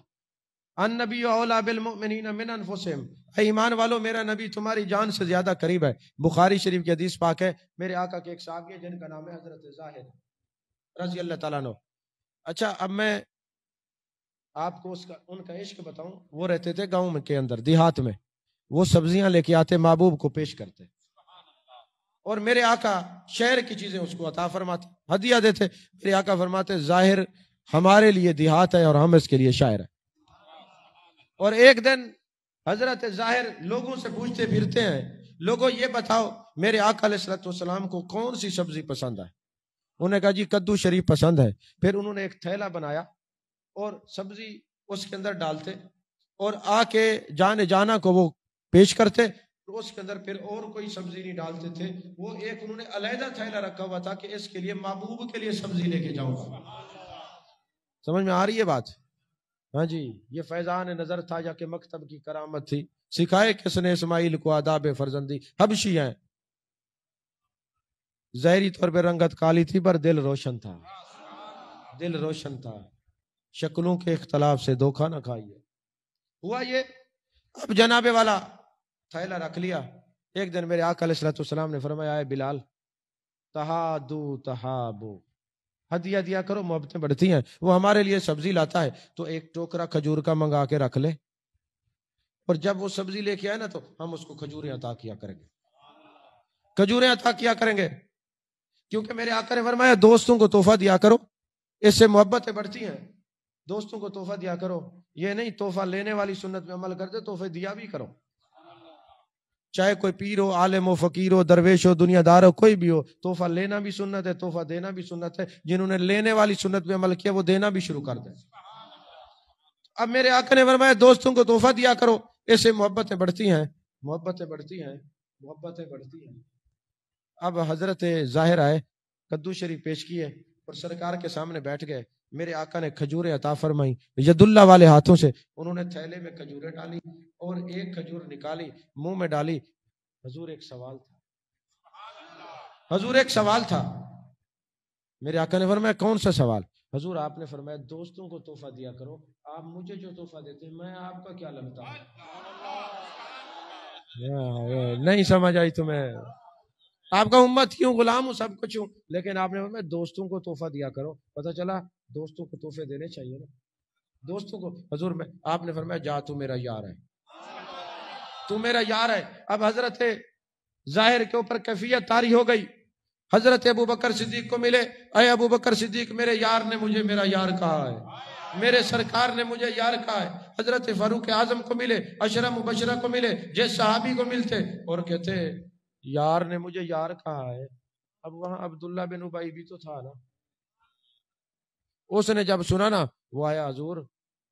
النبی اولا بالمؤمنین من انفسہم، اے ایمان والو میرا نبی تمہاری جان سے زیادہ قریب ہے. بخاری شریف کی حدیث پاک ہے. میرے آقا کے ایک صحابی ہے جن کا نام ہے حضرت زاہد رضی اللہ تعالیٰ عنہ. اچھا اب میں آپ کو ان کا عشق بتاؤں. وہ رہتے تھے گاؤں کے اندر دیہات میں، وہ سبزیاں لے کے آتے محبوب کو پیش کرتے، اور میرے آقا شہر کی چیزیں اس کو عطا فرماتے، ہدیہ دیتے. میرے آقا فرماتے ظاہر ہمارے لیے دیہات ہے اور ہم اس کے لیے شاعر ہے. اور ایک دن حضرت ظاہر لوگوں سے پوچھتے پھرتے ہیں، لوگوں یہ بتاؤ میرے آقا علیہ السلام کو کون سی سبزی پسند ہے؟ انہوں نے کہا جی کدو شریف پسند ہے۔ پھر انہوں نے ایک تھیلا بنایا اور سبزی اس کے اندر ڈالتے اور آ کے جانا کو وہ پیش کرتے، اس کے اندر پھر اور کوئی سبزی نہیں ڈالتے تھے، وہ ایک انہوں نے علیحدہ تھیلا رکھا ہوا تھا کہ اس کے لیے محبوب کے لیے سبزی لے کے جاؤں گا۔ سمجھ میں آ رہی ہے بات؟ ہاں جی، یہ فیضان نظر تھا یا کہ مکتب کی کرامت تھی، سکھائے کس نے اسماعیل کو آداب فرزندی۔ حبشی ہیں، ظاہری طور پہ رنگت کالی تھی پر دل روشن تھا، دل روشن تھا، شکلوں کے اختلاف سے دھوکہ نہ کھائیے۔ ہوا یہ، اب جناب والا تھیلا رکھ لیا۔ ایک دن میرے آقا علیہ السلام نے فرمایا، اے بلال تہادو تہابو، ہدیہ دیا کرو محبتیں بڑھتی ہیں۔ وہ ہمارے لیے سبزی لاتا ہے تو ایک ٹوکرا کھجور کا منگا کے رکھ لے، اور جب وہ سبزی لے کے آئے نا تو ہم اس کو کھجوریں عطا کیا کریں گے، کھجوریں عطا کیا کریں گے، کیونکہ میرے آقا نے فرمایا دوستوں کو تحفہ دیا کرو، اس سے محبتیں بڑھتی ہیں۔ دوستوں کو تحفہ دیا کرو، یہ نہیں تحفہ لینے والی سنت میں عمل کرتے، تحفے دیا بھی کرو، چاہے کوئی پیر ہو، عالم ہو، فقیر ہو، درویش ہو، دنیا دار ہو، کوئی بھی ہو، تحفہ لینا بھی سنت ہے، تحفہ دینا بھی سنت ہے۔ جنہوں نے لینے والی سنت پہ عمل کیا وہ دینا بھی شروع کر دیں۔ اب میرے آقا نے فرمایا دوستوں کو تحفہ دیا کرو، اس سے محبتیں بڑھتی ہیں، محبتیں بڑھتی ہیں، محبتیں بڑھتی ہیں۔ اب حضرت ظاہر آئے، کدو شریف پیش کیے اور سرکار کے سامنے بیٹھ گئے۔ میرے آقا نے کھجوریں عطا فرمائی، ید اللہ والے ہاتھوں سے انہوں نے تھیلے میں کھجوریں ڈالی اور ایک کھجور نکالی منہ میں ڈالی۔ حضور ایک سوال تھا، حضور ایک سوال تھا۔ میرے آقا نے فرمایا کون سا سوال؟ حضور آپ نے فرمایا دوستوں کو تحفہ دیا کرو، آپ مجھے جو تحفہ دیتے ہیں میں آپ کا کیا لگتا ہوں؟ نہیں سمجھ آئی تمہیں؟ آپ کا امت کیوں، غلام ہوں، سب کچھ ہوں، لیکن آپ نے فرمایا دوستوں کو تحفہ دیا کرو۔ پتہ چلا دوستوں کو تحفے دینے چاہیے نا، دوستوں کو۔ حضور میں آپ نے فرمایا جا تو میرا یار ہے، تو میرا یار ہے۔ اب حضرت ظاہر کے اوپر کیفیت طاری ہو گئی، حضرت ابو بکر صدیق کو ملے، اے ابو بکر صدیق میرے یار نے مجھے میرا یار کہا ہے، میرے سرکار نے مجھے یار کہا ہے۔ حضرت فاروق اعظم کو ملے، عشرہ مبشرہ کو ملے، جس صحابی کو ملتے اور کہتے یار نے مجھے یار کہا ہے۔ اب وہاں عبداللہ بن ابی بھی تو تھا نا، اس نے جب سنا نا وہ آیا، حضور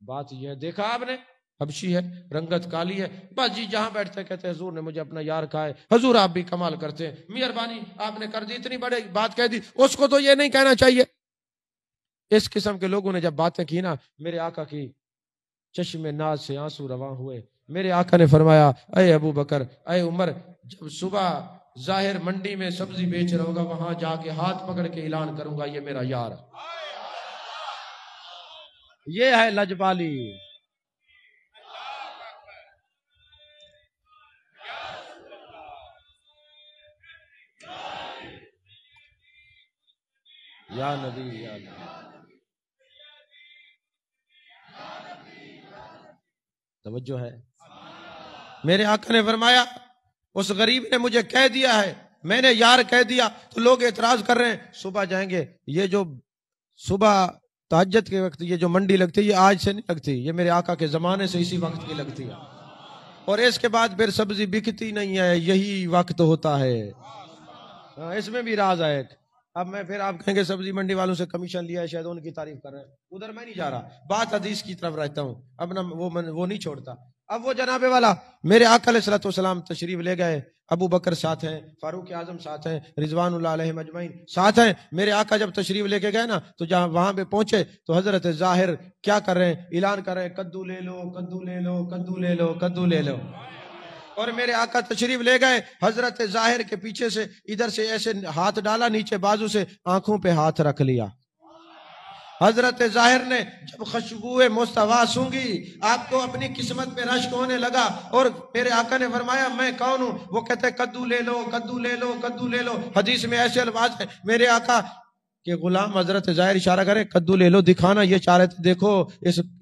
بات یہ ہے، دیکھا آپ نے حبشی ہے، رنگت کالی ہے، بس جی جہاں بیٹھتے کہتے حضور نے مجھے اپنا یار کہا ہے۔ حضور آپ بھی کمال کرتے ہیں، مہربانی آپ نے کر دی، اتنی بڑی بات کہہ دی، اس کو تو یہ نہیں کہنا چاہیے۔ اس قسم کے لوگوں نے جب باتیں کی نا، میرے آقا کی چشم ناز سے آنسو رواں ہوئے۔ میرے آقا نے فرمایا اے ابو بکر، اے عمر، جب صبح ظاہر منڈی میں سبزی بیچ رہا ہوگا وہاں جا کے ہاتھ پکڑ کے اعلان کروں گا یہ میرا یار ہے۔ یہ ہے لجپالی۔ یا نبی یا نبی، توجہ ہے۔ میرے آقا نے فرمایا اس غریب نے مجھے کہہ دیا ہے، میں نے یار کہہ دیا، تو لوگ اعتراض کر رہے ہیں صبح جائیں گے، یہ جو صبح تہجد کے وقت یہ جو منڈی لگتی ہے یہ آج سے نہیں لگتی، یہ میرے آقا کے زمانے سے اسی وقت کی لگتی ہے، اور اس کے بعد پھر سبزی بکتی نہیں ہے، یہی وقت ہوتا ہے۔ اس میں بھی راز ہے۔ اب میں پھر آپ کہیں گے سبزی منڈی والوں سے کمیشن لیا ہے، شاید ان کی تعریف کر رہے ہیں، ادھر میں نہیں جا رہا، بات حدیث کی طرف رہتا ہوں، اب وہ نہیں چھوڑتا۔ اب وہ جناب والا میرے آقا علیہ السلام تشریف لے گئے، ابو بکر ساتھ ہیں، فاروق اعظم ساتھ ہیں، رضوان اللہ علیہم اجمعین ساتھ ہیں۔ میرے آقا جب تشریف لے کے گئے نا تو جہاں وہاں پہ پہنچے تو حضرت ظاہر کیا کر رہے ہیں، اعلان کر رہے ہیں کدو لے لو، کدو لے لو، کدو لے لو، کدو لے لو۔ اور میرے آقا تشریف لے گئے، حضرت ظاہر کے پیچھے سے ادھر سے ایسے ہاتھ ڈالا، نیچے بازو سے آنکھوں پہ ہاتھ رکھ لیا۔ حضرت ظاہر نے جب خوشبوئے مصطفیٰ سونگی، آپ کو اپنی قسمت پہ رشک ہونے لگا، اور میرے آقا نے فرمایا میں کون ہوں؟ وہ کہتے کدو لے لو، کدو لے لو، کدو لے لو۔ حدیث میں ایسے الفاظ ہیں، میرے آقا کہ غلام حضرت ظاہر اشارہ کرے کدو لے لو دکھانا یہ چاہ رہے تھے دیکھو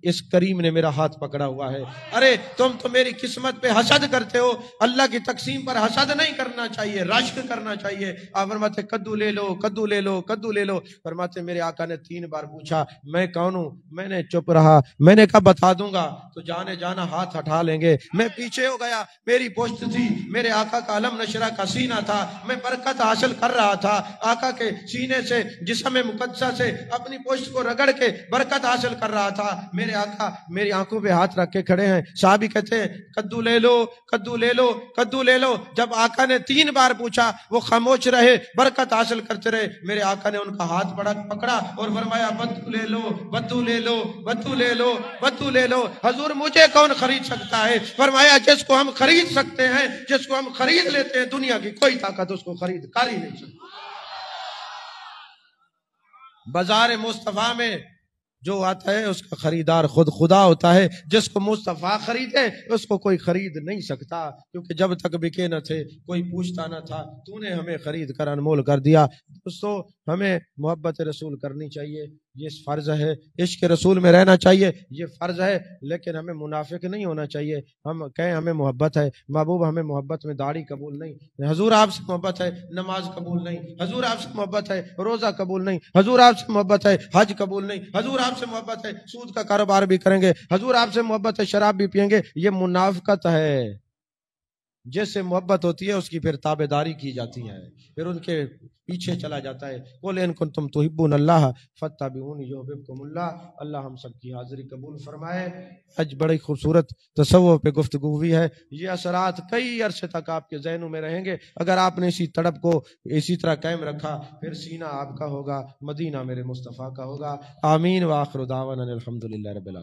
اس کریم نے میرا ہاتھ پکڑا ہوا ہے. ارے تم تو میری قسمت پہ حسد کرتے ہو, اللہ کی تقسیم پر حسد نہیں کرنا چاہیے, رشک کرنا چاہیے. آپ فرماتے کدو لے لو کدو لے لو کدو لے لو. فرماتے میرے آقا نے 3 بار پوچھا میں کون ہوں, میں نے چپ رہا. میں نے کہا بتا دوں گا تو جانے جانا ہاتھ ہٹا لیں گے. میں پیچھے ہو گیا, میری پشت تھی, میرے آقا کا علم نشرہ کا سینہ تھا, میں برکت حاصل کر رہا تھا. آقا کے سینے سے جسم مقدسہ سے اپنی پشت کو رگڑ کے برکت حاصل کر رہا تھا. میرے آقا میری آنکھوں پہ ہاتھ رکھ کے کھڑے ہیں. صحابی کہتے ہیں کدو لے لو کدو لے لو کدو لے لو. جب آقا نے 3 بار پوچھا وہ خاموش رہے, برکت حاصل کرتے رہے. میرے آقا نے ان کا ہاتھ پکڑا اور فرمایا بدو لے لو بدو لے لو بدو لے لو بدو لے لو. حضور مجھے کون خرید سکتا ہے؟ فرمایا جس کو ہم خرید سکتے ہیں, جس کو ہم خرید لیتے ہیں, دنیا کی کوئی طاقت اس کو خرید کر ہی نہیں سکتی. بازار مصطفیٰ میں جو آتا ہے اس کا خریدار خود خدا ہوتا ہے. جس کو مصطفیٰ خریدے اس کو کوئی خرید نہیں سکتا, کیونکہ جب تک بکے نہ تھے کوئی پوچھتا نہ تھا, تو نے ہمیں خرید کر انمول کر دیا. دوستو ہمیں محبت رسول کرنی چاہیے, یہ فرض ہے. عشق رسول میں رہنا چاہیے, یہ فرض ہے. لیکن ہمیں منافق نہیں ہونا چاہیے. ہم کہیں ہمیں محبت ہے, محبوب ہمیں محبت میں داڑھی قبول نہیں, حضور آپ سے محبت ہے, نماز قبول نہیں, حضور آپ سے محبت ہے, روزہ قبول نہیں, حضور آپ سے محبت ہے, حج قبول نہیں, حضور آپ سے محبت ہے, سود کا کاروبار بھی کریں گے, حضور آپ سے محبت ہے, شراب بھی پئیں گے. یہ منافقت ہے. جس سے محبت ہوتی ہے اس کی پھر تابعداری کی جاتی ہے, پھر ان کے پیچھے چلا جاتا ہے. قل ان کنتم تحبون اللہ فاتبعونی یحببکم اللہ. اللہ ہم سب کی حاضری قبول فرمائے. آج بڑی خوبصورت تصوف پہ گفتگو ہوئی ہے. یہ اثرات کئی عرصے تک آپ کے ذہنوں میں رہیں گے. اگر آپ نے اسی تڑپ کو اسی طرح قائم رکھا, پھر سینہ آپ کا ہوگا, مدینہ میرے مصطفیٰ کا ہوگا. آمین. وآخر دعوانا الحمدللہ رب العالمین.